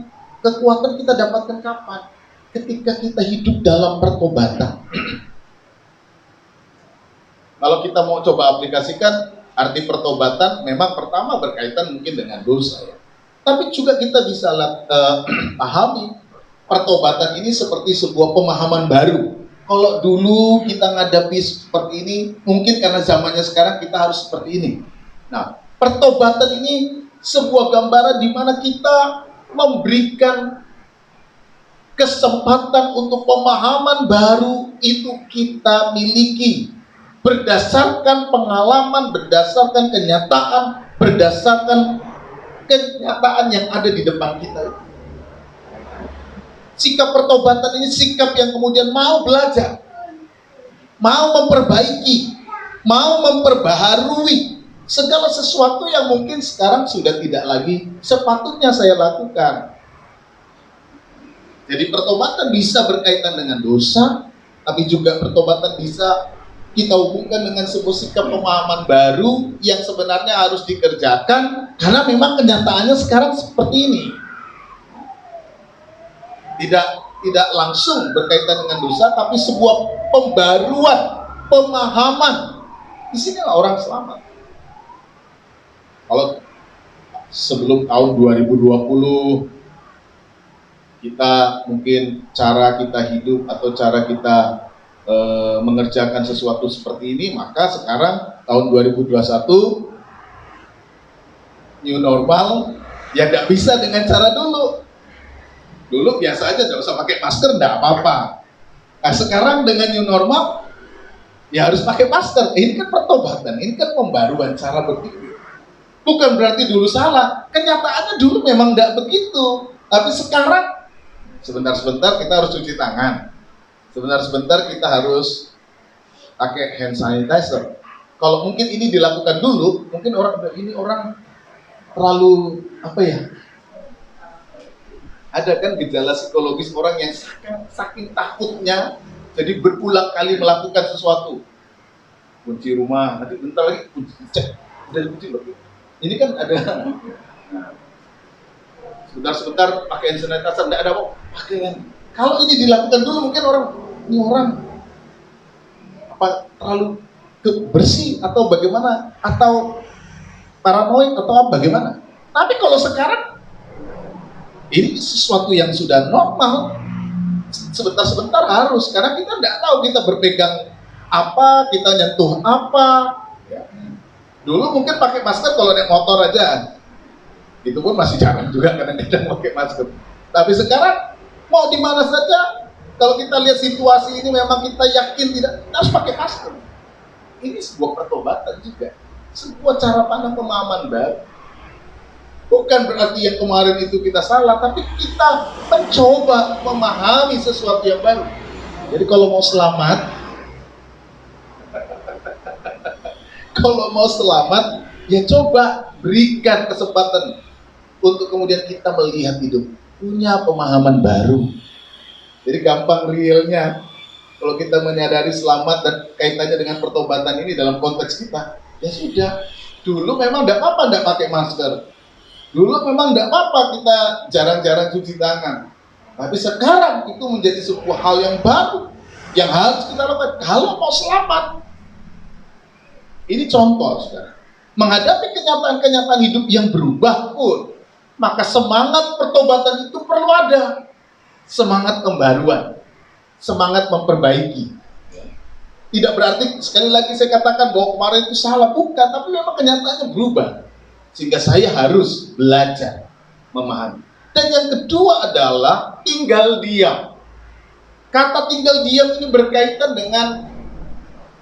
kekuatan kita dapatkan kapan? Ketika kita hidup dalam pertobatan. Kalau kita mau coba aplikasikan arti pertobatan, memang pertama berkaitan mungkin dengan dosa ya. Tapi juga kita bisa pahami pertobatan ini seperti sebuah pemahaman baru. Kalau dulu kita ngadapi seperti ini, mungkin karena zamannya sekarang kita harus seperti ini. Nah, pertobatan ini sebuah gambaran di mana kita memberikan kesempatan untuk pemahaman baru itu kita miliki. Berdasarkan pengalaman, berdasarkan kenyataan, berdasarkan kenyataan yang ada di depan kita. Sikap pertobatan ini sikap yang kemudian mau belajar, mau memperbaiki, mau memperbaharui segala sesuatu yang mungkin sekarang sudah tidak lagi sepatutnya saya lakukan. Jadi pertobatan bisa berkaitan dengan dosa, tapi juga pertobatan bisa kita hubungkan dengan sebuah sikap pemahaman baru yang sebenarnya harus dikerjakan karena memang kenyataannya sekarang seperti ini. Tidak langsung berkaitan dengan dosa, tapi sebuah pembaruan pemahaman. Di sinilah orang selamat. Kalau sebelum tahun 2020 kita mungkin cara kita hidup atau cara kita mengerjakan sesuatu seperti ini, maka sekarang tahun 2021 new normal ya tidak bisa dengan cara dulu. Dulu biasa aja, tidak usah pakai masker, tidak apa-apa. Nah sekarang dengan new normal ya harus pakai masker. Ini kan pertobatan, ini kan pembaruan cara berpikir. Bukan berarti dulu salah, kenyataannya dulu memang tidak begitu. Tapi sekarang sebentar-sebentar kita harus cuci tangan, sebentar-sebentar kita harus pakai hand sanitizer. Kalau mungkin ini dilakukan dulu, mungkin orang terlalu apa ya? Ada kan gejala psikologis orang yang saking takutnya, jadi berulang kali melakukan sesuatu. kunci rumah, nanti bentar lagi kunci cek, udah kunci loh. Ini kan ada sebentar-sebentar pakai hand sanitizer, enggak ada kok, pakai kan. Kalau ini dilakukan dulu mungkin ini orang apa terlalu bersih atau bagaimana, atau paranoid atau apa bagaimana. Tapi kalau sekarang ini sesuatu yang sudah normal, sebentar-sebentar harus, karena kita tidak tahu kita berpegang apa, kita nyentuh apa. Ya. Dulu mungkin pakai masker kalau naik motor aja, itu pun masih jarang juga kadang-kadang pakai masker. Tapi sekarang mau di mana saja, kalau kita lihat situasi ini memang kita yakin tidak harus pakai masker. Ini sebuah pertobatan juga, sebuah cara pandang pemahaman baru. Bukan berarti yang kemarin itu kita salah, tapi kita mencoba memahami sesuatu yang baru. Jadi kalau mau selamat, ya coba berikan kesempatan untuk kemudian kita melihat hidup, punya pemahaman baru. Jadi gampang realnya, kalau kita menyadari selamat dan kaitannya dengan pertobatan ini dalam konteks kita, ya sudah, dulu memang tidak apa-apa tidak pakai masker. Dulu memang tidak apa-apa kita jarang-jarang cuci tangan. Tapi sekarang itu menjadi sebuah hal yang baru yang harus kita lakukan kalau mau selamat. Ini contoh, saudara. Menghadapi kenyataan-kenyataan hidup yang berubah pun, maka semangat pertobatan itu perlu ada. Semangat pembaruan, semangat memperbaiki. Tidak berarti sekali lagi saya katakan bahwa kemarin itu salah, bukan, tapi memang kenyataannya berubah. Sehingga saya harus belajar memahami. Dan yang kedua adalah tinggal diam. Kata tinggal diam ini berkaitan dengan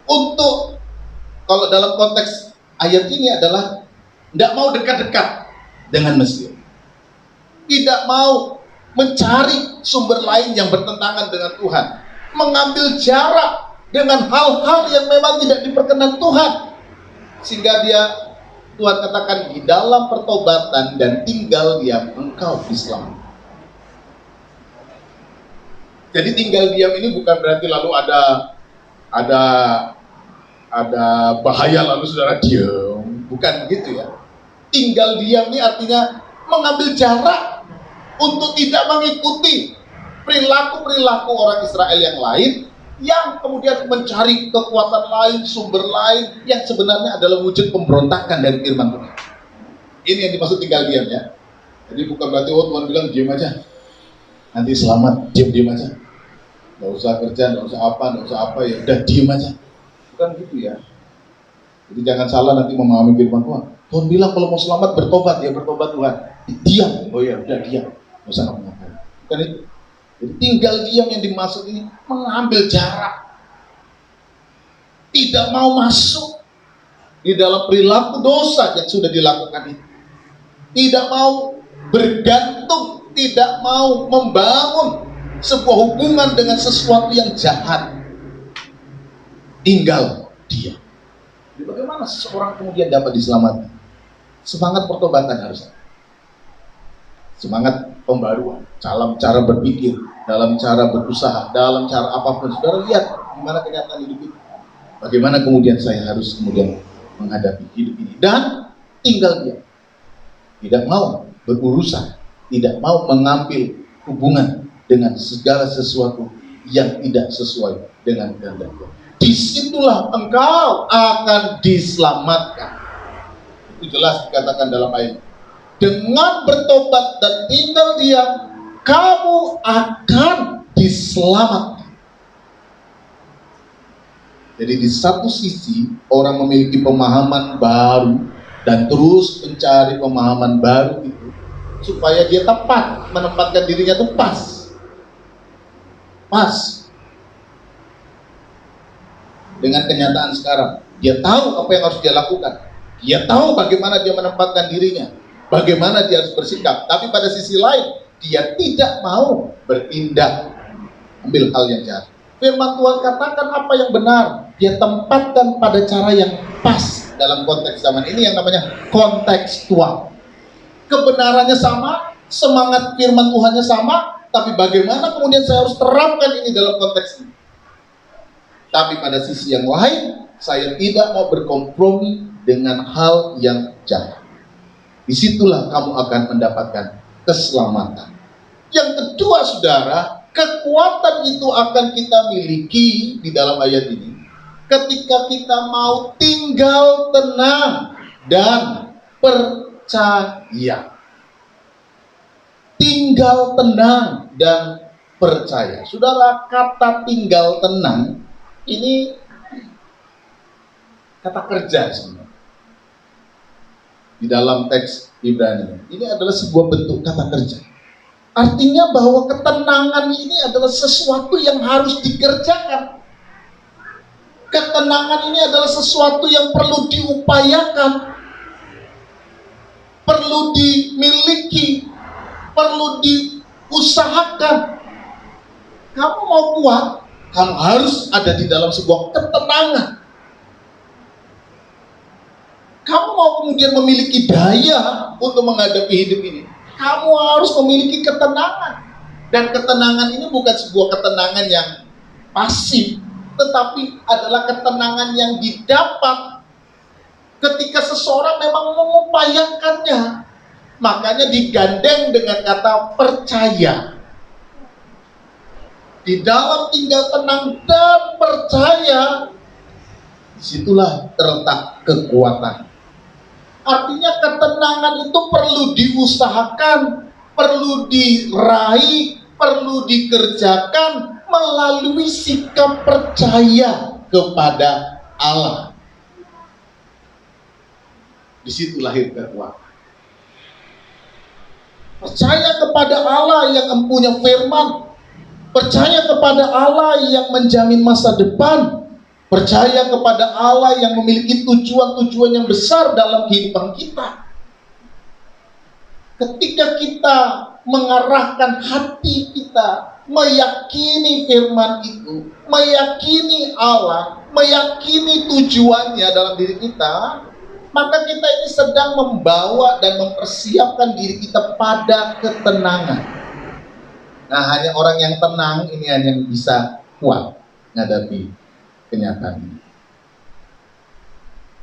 untuk, kalau dalam konteks ayat ini adalah tidak mau dekat-dekat dengan Mesir. Tidak mau mencari sumber lain yang bertentangan dengan Tuhan. Mengambil jarak dengan hal-hal yang memang tidak diperkenan Tuhan. Sehingga Tuhan katakan di dalam pertobatan dan tinggal diam engkau diselamatkan. Jadi tinggal diam ini bukan berarti lalu ada bahaya lalu saudara diam, bukan begitu ya. Tinggal diam ini artinya mengambil jarak untuk tidak mengikuti perilaku orang Israel yang lain, yang kemudian mencari kekuatan lain, sumber lain yang sebenarnya adalah wujud pemberontakan dari firman Tuhan. Ini yang dimaksud tinggal diam ya. Jadi bukan berarti Tuhan bilang diam aja, nanti selamat, diam aja, nggak usah kerja, nggak usah apa ya, udah diam aja. Bukan gitu ya. Jadi jangan salah nanti memahami firman Tuhan. Tuhan bilang kalau mau selamat bertobat, ya bertobat Tuhan. Diam, oh ya udah diam, nggak usah ngomong-ngomong. Bukan itu. Jadi tinggal diam yang dimaksud ini mengambil jarak, tidak mau masuk di dalam perilaku dosa yang sudah dilakukan itu, tidak mau bergantung, tidak mau membangun sebuah hubungan dengan sesuatu yang jahat, tinggal diam. Jadi bagaimana seseorang kemudian dapat diselamatkan? Semangat pertobatan harus ada. Semangat pembaruan, dalam cara berpikir, dalam cara berusaha, dalam cara apapun. Saudara lihat gimana kenyataan hidup itu. Bagaimana kemudian saya harus kemudian menghadapi hidup ini. Dan tinggal diam. Tidak mau berurusan, tidak mau mengambil hubungan dengan segala sesuatu yang tidak sesuai dengan kehendak Tuhan. Disitulah engkau akan diselamatkan. Itu jelas dikatakan dalam ayat. Dengan bertobat dan tinggal diam, kamu akan diselamatkan. Jadi di satu sisi orang memiliki pemahaman baru dan terus mencari pemahaman baru itu supaya dia tepat menempatkan dirinya itu pas dengan kenyataan sekarang. Dia tahu apa yang harus dia lakukan, dia tahu bagaimana dia menempatkan dirinya, bagaimana dia harus bersikap. Tapi pada sisi lain dia tidak mau bertindak ambil hal yang jahat. Firman Tuhan katakan apa yang benar, dia tempatkan pada cara yang pas dalam konteks zaman ini yang namanya kontekstual. Kebenarannya sama, semangat firman Tuhannya sama, tapi bagaimana kemudian saya harus terapkan ini dalam konteks ini. Tapi pada sisi yang lain, Saya tidak mau berkompromi dengan hal yang jahat. Disitulah kamu akan mendapatkan keselamatan. Yang kedua, saudara, kekuatan itu akan kita miliki di dalam ayat ini ketika kita mau tinggal tenang dan percaya. Tinggal tenang dan percaya. Saudara, kata tinggal tenang ini kata kerja sebenarnya. Di dalam teks Ibrani ini adalah sebuah bentuk kata kerja. Artinya bahwa ketenangan ini adalah sesuatu yang harus dikerjakan. Ketenangan ini adalah sesuatu yang perlu diupayakan, perlu dimiliki, perlu diusahakan. Kamu mau kuat, kamu harus ada di dalam sebuah ketenangan. Kamu mau kemudian memiliki daya untuk menghadapi hidup ini, kamu harus memiliki ketenangan. Dan ketenangan ini bukan sebuah ketenangan yang pasif, tetapi adalah ketenangan yang didapat ketika seseorang memang mengupayakannya. Makanya digandeng dengan kata percaya. Di dalam tinggal tenang dan percaya, disitulah terletak kekuatan. Artinya ketenangan itu perlu diusahakan, perlu diraih, perlu dikerjakan melalui sikap percaya kepada Allah. Di situ lahir kekuatan. Percaya kepada Allah yang empunya firman, percaya kepada Allah yang menjamin masa depan, percaya kepada Allah yang memiliki tujuan-tujuan yang besar dalam kehidupan kita. Ketika kita mengarahkan hati kita, meyakini firman itu, meyakini Allah, meyakini tujuannya dalam diri kita, maka kita ini sedang membawa dan mempersiapkan diri kita pada ketenangan. Nah, hanya orang yang tenang ini hanya yang bisa kuat menghadapi kenyataan ini.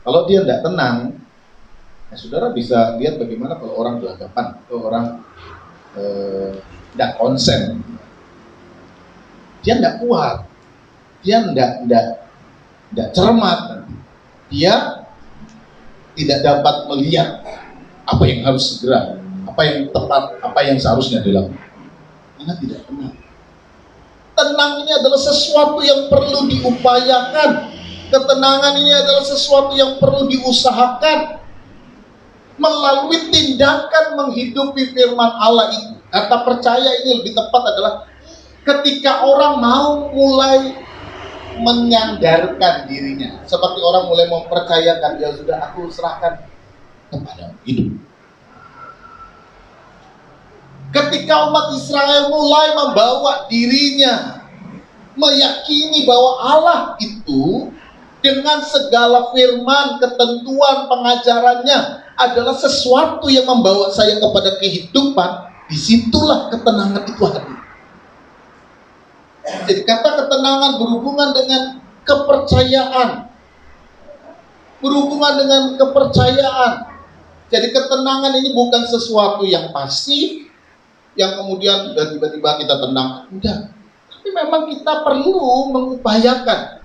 Kalau dia tidak tenang, ya saudara bisa lihat bagaimana kalau orang gelagapan, atau orang tidak konsen. Dia tidak kuat, dia tidak cermat, dia tidak dapat melihat apa yang harus segera, apa yang tepat, apa yang seharusnya dilakukan. Karena tidak tenang. Tenang ini adalah sesuatu yang perlu diupayakan. Ketenangan ini adalah sesuatu yang perlu diusahakan melalui tindakan menghidupi firman Allah itu. Kata percaya ini lebih tepat adalah ketika orang mau mulai menyandarkan dirinya, seperti orang mulai mempercayakan, ya sudah aku serahkan kepada hidup. Ketika umat Israel mulai membawa dirinya meyakini bahwa Allah itu dengan segala firman, ketentuan, pengajarannya adalah sesuatu yang membawa saya kepada kehidupan, disitulah ketenangan itu hadir. Jadi kata ketenangan berhubungan dengan kepercayaan, berhubungan dengan kepercayaan. Jadi ketenangan ini bukan sesuatu yang pasif, yang kemudian tiba-tiba kita tenang. Enggak. Tapi memang kita perlu mengupayakan.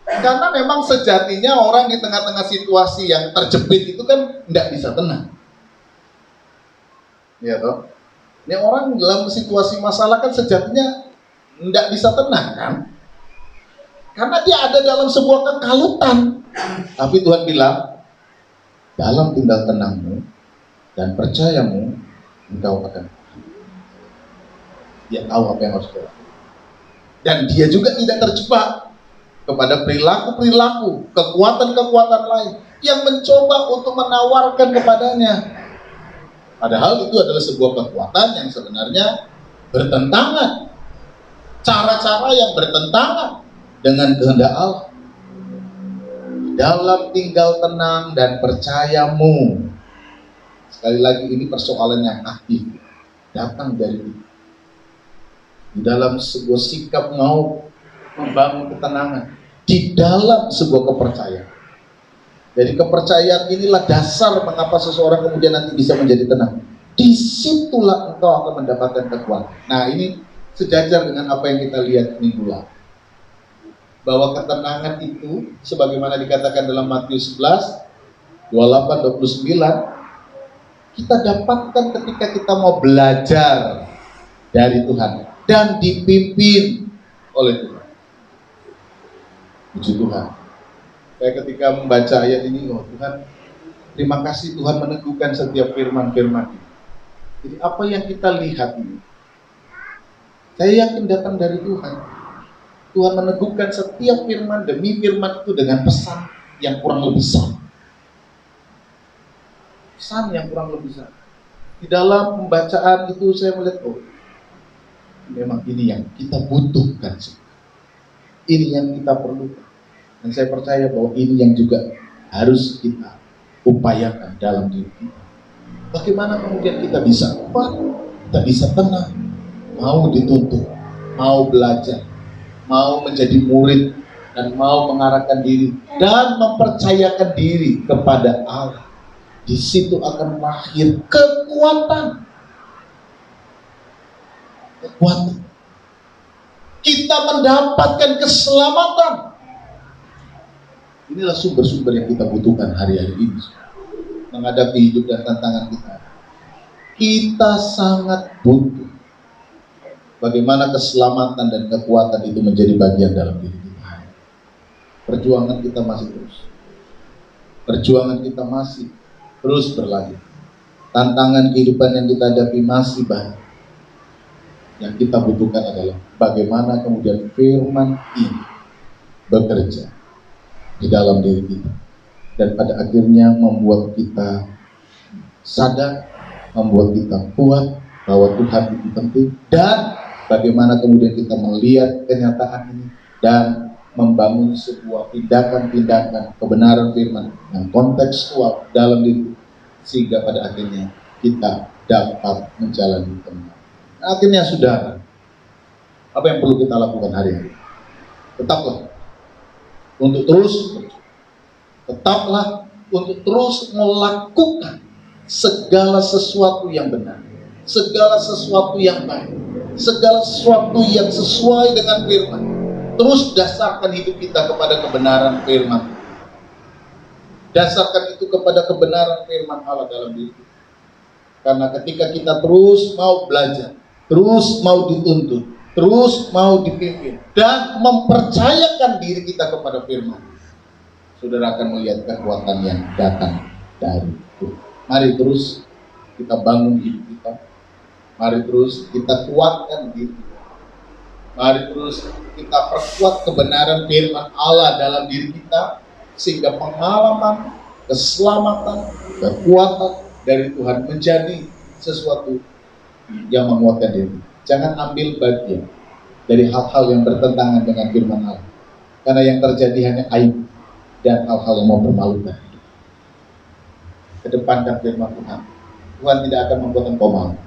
Karena memang sejatinya orang di tengah-tengah situasi yang terjepit itu kan tidak bisa tenang. Ya toh? Ini orang dalam situasi masalah kan sejatinya tidak bisa tenang kan? Karena dia ada dalam sebuah kekalutan. Tapi Tuhan bilang, dalam tinggal tenangmu dan percayamu, engkau akan. Dia tahu apa yang harus dilakukan. Dan dia juga tidak terjebak kepada perilaku-perilaku, kekuatan-kekuatan lain yang mencoba untuk menawarkan kepadanya. Padahal itu adalah sebuah kekuatan yang sebenarnya bertentangan. Cara-cara yang bertentangan dengan kehendak Allah. Dalam tinggal tenang dan percayamu. Sekali lagi ini persoalan yang aktif. Datang dari itu. Di dalam sebuah sikap mau membangun ketenangan. di dalam sebuah kepercayaan. Jadi kepercayaan inilah dasar mengapa seseorang kemudian nanti bisa menjadi tenang. Disitulah engkau akan mendapatkan kekuatan. Nah, ini sejajar dengan apa yang kita lihat minggu lalu. Bahwa ketenangan itu sebagaimana dikatakan dalam Matius 11 28-29 kita dapatkan ketika kita mau belajar dari Tuhan dan dipimpin oleh Tuhan. Puji Tuhan. Saya ketika membaca ayat ini, oh Tuhan, terima kasih Tuhan meneguhkan setiap firman-firman ini. Jadi apa yang kita lihat ini, saya yakin datang dari Tuhan. Tuhan meneguhkan setiap firman demi firman itu dengan pesan yang kurang lebih sama. Pesan yang kurang lebih sama. Di dalam pembacaan itu saya melihat, oh, memang ini yang kita butuhkan. Ini yang kita perlukan. Dan saya percaya bahwa ini yang juga harus kita upayakan dalam diri kita. Bagaimana kemudian kita bisa kuat, kita bisa tenang, mau dituntut, mau belajar, mau menjadi murid, dan mau mengarahkan diri dan mempercayakan diri kepada Allah. Di situ akan lahir kekuatan. Kekuatan. Kita mendapatkan keselamatan. Inilah sumber-sumber yang kita butuhkan hari-hari ini menghadapi hidup dan tantangan kita. Kita sangat butuh bagaimana keselamatan dan kekuatan itu menjadi bagian dalam diri kita. Perjuangan kita masih terus. Perjuangan kita masih terus berlanjut. Tantangan kehidupan yang kita hadapi masih banyak. Yang kita butuhkan adalah bagaimana kemudian firman ini bekerja di dalam diri kita dan pada akhirnya membuat kita sadar, membuat kita kuat bahwa Tuhan itu penting, dan bagaimana kemudian kita melihat kenyataan ini dan membangun sebuah tindakan-tindakan kebenaran firman yang kontekstual dalam diri, sehingga pada akhirnya kita dapat menjalani kemenangan. Akhirnya saudara, apa yang perlu kita lakukan hari-hari? Tetaplah untuk terus melakukan segala sesuatu yang benar, segala sesuatu yang baik, segala sesuatu yang sesuai dengan firman. Terus dasarkan hidup kita kepada kebenaran firman. Dasarkan itu kepada kebenaran firman Allah dalam diri kita. Karena ketika kita terus mau belajar, terus mau dituntut, terus mau dipimpin, dan mempercayakan diri kita kepada firman, saudara akan melihat kekuatan yang datang dari Tuhan. Mari terus kita bangun hidup kita. Mari terus kita kuatkan diri kita. Mari terus kita perkuat kebenaran firman Allah dalam diri kita, sehingga pengalaman, keselamatan, kekuatan dari Tuhan menjadi sesuatu yang menguatkan diri. Jangan ambil bagian dari hal-hal yang bertentangan dengan firman Allah, karena yang terjadi hanya aib dan hal-hal yang mempermalukan. Kedepankan firman Tuhan. Tuhan tidak akan membuat engkau malu,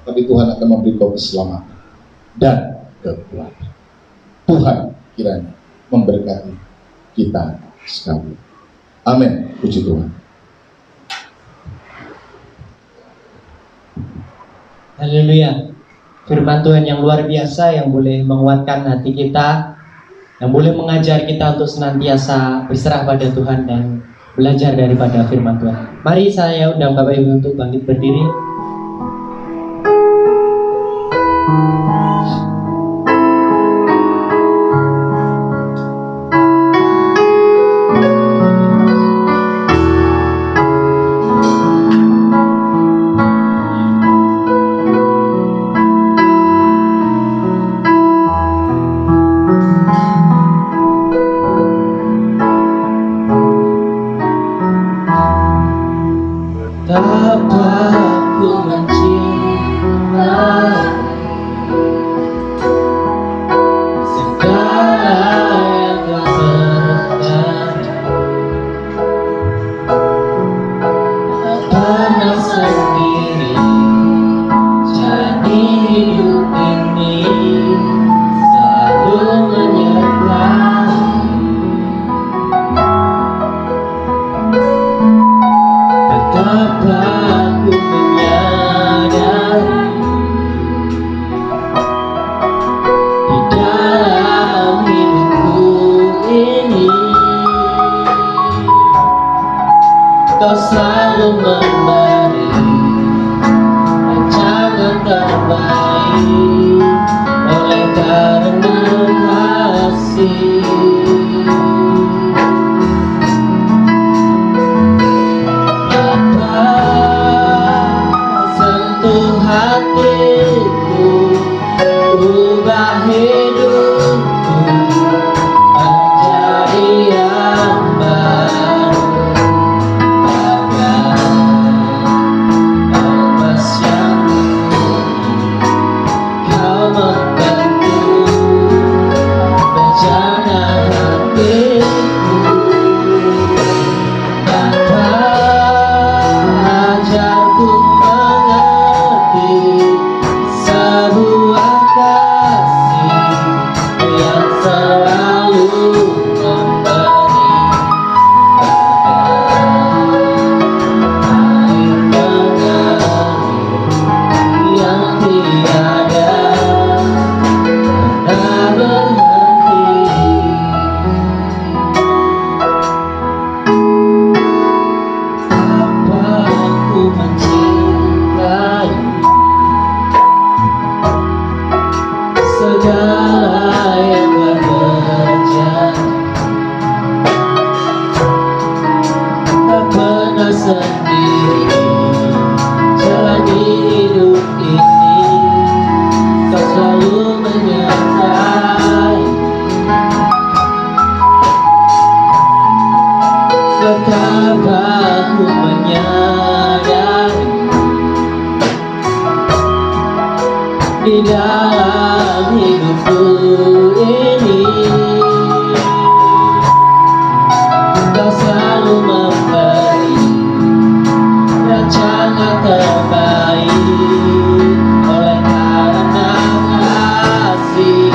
tapi Tuhan akan memberi kau keselamatan dan kekuatan. Tuhan kiranya memberkati kita sekalian. Amin. Puji Tuhan. Haleluya. Firman Tuhan yang luar biasa yang boleh menguatkan hati kita, yang boleh mengajar kita untuk senantiasa berserah pada Tuhan dan belajar daripada firman Tuhan. Mari saya undang Bapak Ibu untuk bangkit berdiri. Kau selalu memberi rancangan terbaik oleh karena kasih. Bapa, sentuh hatiku, ubah hidupku menjadi yang baru. Emas yang kau membentuk bejana hatiku. Bapa, ajarku mengerti sebuah kasih yang selalu memberi air mengalir yang tiada pernah berhenti. Apa aku mencintai segala yang terjadi, tak pernah sendiri jalani hidup ini. Kau selalu menyertai. Betapa aku menyadari di dalam hidupku ini Kau selalu memberi rancangan terbaik oleh karena kasih.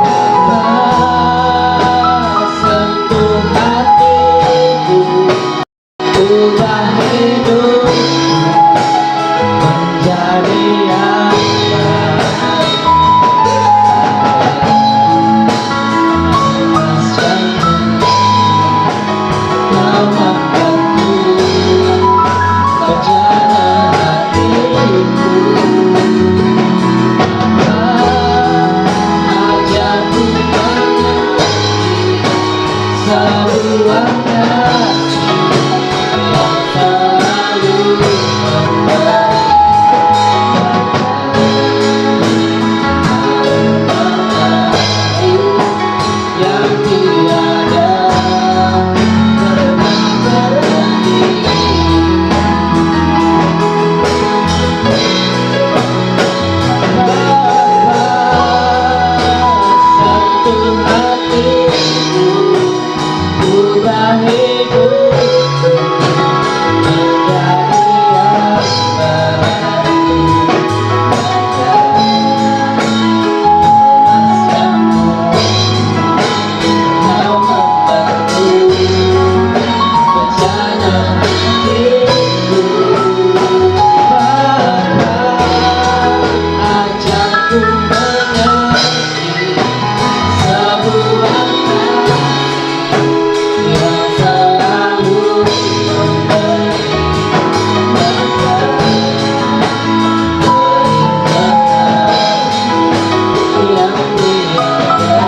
Bapa, sentuh hatiku, ubah hidupku menjadi yang baik. Emas yang kau membentuk bejana hatiku. Ajarku mengerti sebuah kasih yang selalu memberi yang tiada pernah berhenti. Bapa, sentuh hatiku, ubah hidupku menjadi yang baru. Emas yang kau membentuk bejana hatiku. Bapa, ajarku mengerti sebuah kasih yang selalu memberi yang tiada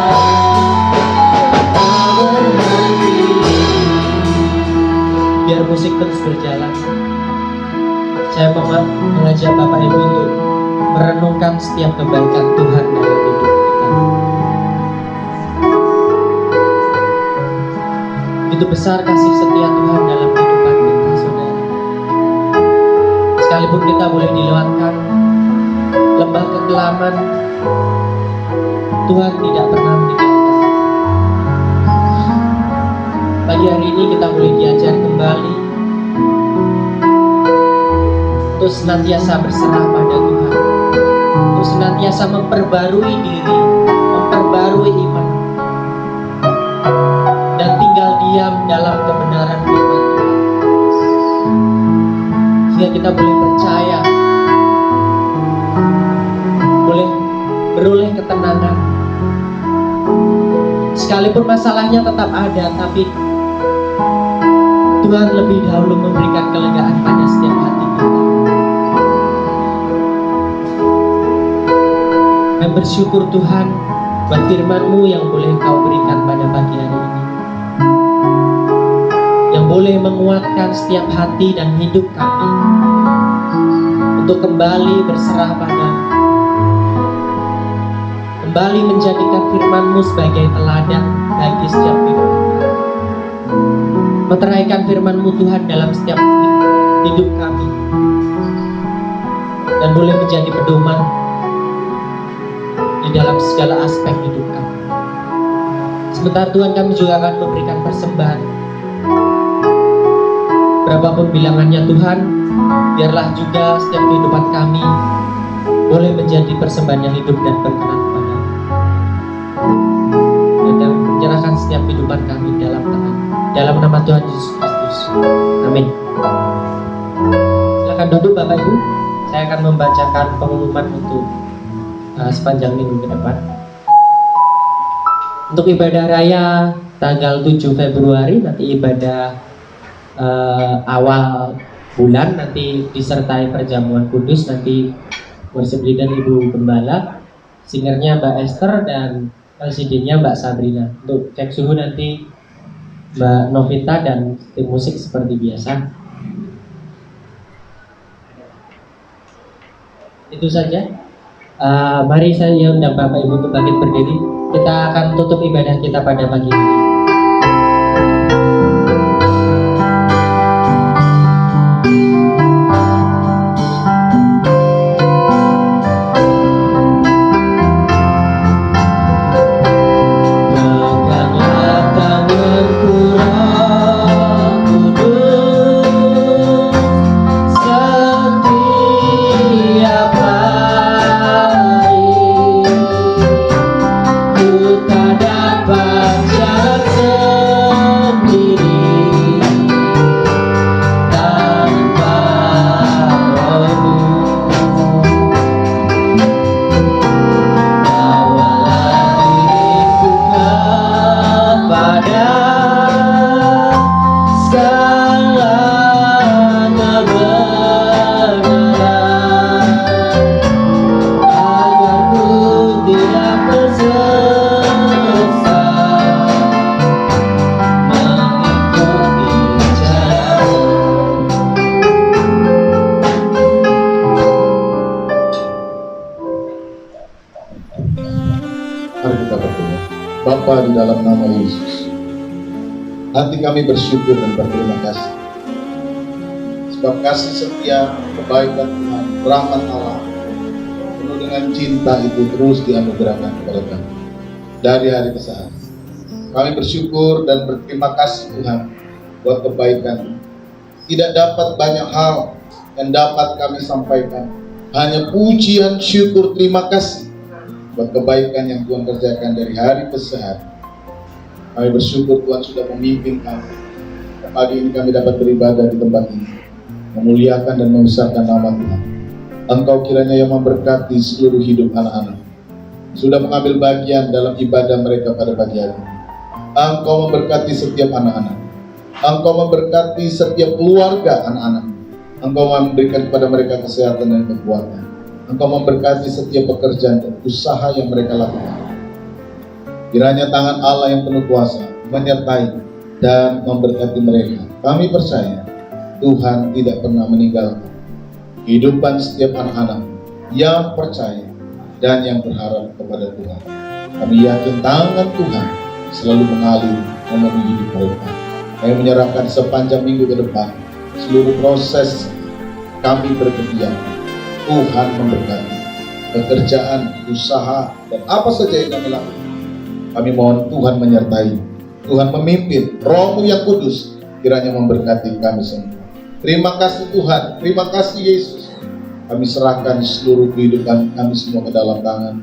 pernah berhenti. Biar musik terus berjalan, saya mengajak Bapak Ibu untuk merenungkan setiap kebaikan Tuhan dalam hidup kita. Begitu besar kasih setia Tuhan dalam kehidupan kita, saudara. Sekalipun kita boleh dilewatkan lembah kekelaman, Tuhan tidak pernah meninggalkan. Pagi hari ini kita boleh diajar kembali untuk senantiasa berserah pada Tuhan, untuk senantiasa memperbarui diri, memperbarui iman, dan tinggal diam dalam kebenaran firman Tuhan, sehingga kita boleh percaya, boleh beroleh ketenangan Sekalipun masalahnya tetap ada, tapi Tuhan lebih dahulu memberikan kelegaan pada setiap hati kita. Kami bersyukur Tuhan buat firman-Mu yang boleh Kau berikan pada pagi hari ini, yang boleh menguatkan setiap hati dan hidup kami untuk kembali berserah pada-Mu, kembali menjadikan firman-Mu sebagai teladan bagi setiap hidup. Meteraikan firman-Mu Tuhan dalam setiap hidup kami, dan boleh menjadi pedoman di dalam segala aspek hidup kami. Sebentar Tuhan, kami juga akan memberikan persembahan. Berapapun bilangannya Tuhan, biarlah juga setiap kehidupan kami boleh menjadi persembahan yang hidup dan berkenan kepada-Mu, dan menyerahkan setiap kehidupan kami dalam tangan, dalam nama Tuhan Yesus Kristus. Amin. Silakan duduk Bapak Ibu. Saya akan membacakan pengumuman untuk sepanjang minggu ke depan. Untuk ibadah raya tanggal 7 Februari, nanti ibadah awal bulan, nanti disertai perjamuan kudus, nanti worship leader Ibu Gembala, singernya Mbak Esther, dan LCD-nya Mbak Sabrina. Untuk cek suhu nanti Mbak Novita dan tim musik seperti biasa. Itu saja. Mari saya undang Bapak Ibu untuk bangkit berdiri. Kita akan tutup ibadah kita pada pagi ini. Bapa, di dalam nama Yesus, hati kami bersyukur dan berterima kasih sebab kasih setia, kebaikan Tuhan, rahmat Allah penuh dengan cinta itu terus dianugerahkan kepada kami dari hari ke hari. Kami bersyukur dan berterima kasih Tuhan buat kebaikan. Tidak dapat banyak hal yang dapat kami sampaikan, hanya pujian, syukur, terima kasih buat kebaikan yang Tuhan kerjakan dari hari ke hari. Kami bersyukur Tuhan sudah memimpin kami. Pagi ini kami dapat beribadah di tempat ini, memuliakan dan membesarkan nama Tuhan. Engkau kiranya yang memberkati seluruh hidup anak-anak, sudah mengambil bagian dalam ibadah mereka pada pagi hari ini. Engkau memberkati setiap anak-anak, Engkau memberkati setiap keluarga anak-anak. Engkau memberikan kepada mereka kesehatan dan kekuatan. Engkau memberkati setiap pekerjaan dan usaha yang mereka lakukan. Kiranya tangan Allah yang penuh kuasa menyertai dan memberkati mereka. Kami percaya Tuhan tidak pernah meninggalkan kehidupan setiap anak-anak yang percaya dan yang berharap kepada Tuhan. Kami yakin tangan Tuhan selalu mengalir memenuhi hidup mereka. Kami menyerahkan sepanjang minggu ke depan seluruh proses kami berkegiatan. Tuhan memberkati pekerjaan, usaha, dan apa saja yang kami lakukan. Kami mohon Tuhan menyertai, Tuhan memimpin, Roh-Mu yang kudus kiranya memberkati kami semua. Terima kasih Tuhan, terima kasih Yesus. Kami serahkan seluruh kehidupan kami semua ke dalam tangan.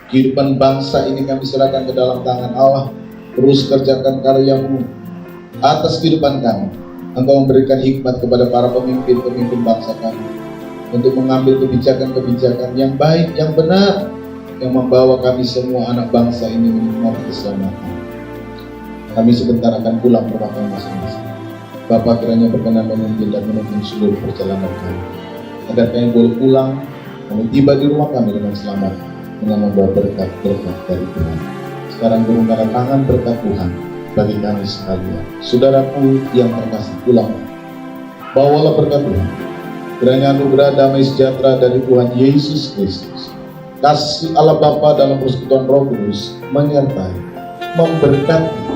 Kehidupan bangsa ini kami serahkan ke dalam tangan Allah. Terus kerjakan karya-Mu atas kehidupan kami. Engkau memberikan hikmat kepada para pemimpin bangsa kami untuk mengambil kebijakan-kebijakan yang baik, yang benar, yang membawa kami semua anak bangsa ini menikmati keselamatan. Kami sebentar akan pulang ke rumah kami masing-masing. Bapak kiranya berkenan memimpin dan menuntun seluruh perjalanan kami, agar kami boleh pulang, kami tiba di rumah kami dengan selamat, dengan membawa berkat-berkat dari Tuhan. Sekarang turunkanlah tangan berkat Tuhan bagi kami sekalian. Saudaraku yang terkasih, pulang. Bawalah berkat Tuhan. Kiranya anugerah damai sejahtera dari Tuhan Yesus Kristus, kasih Allah Bapa dalam persekutuan Roh Kudus menyertai, memberkati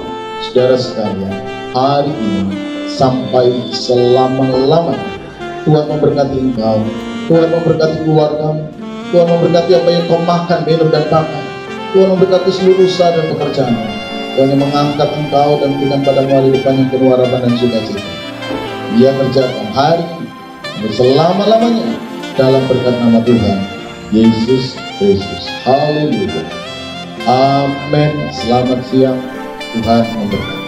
saudara sekalian hari ini sampai selama-lamanya. Tuhan memberkati engkau, Tuhan memberkati keluargamu, Tuhan memberkati apa yang kau makan, minum, dan pakai. Tuhan memberkati seluruh usaha dan pekerjaan. Tuhan yang mengangkat engkau dan berikan padamu hari depan yang penuh harapan dan sukacita. Dia kerjakan hari ini selama-lamanya dalam berkat nama Tuhan Yesus Kristus. Haleluya. Amin. Selamat siang. Tuhan memberkati.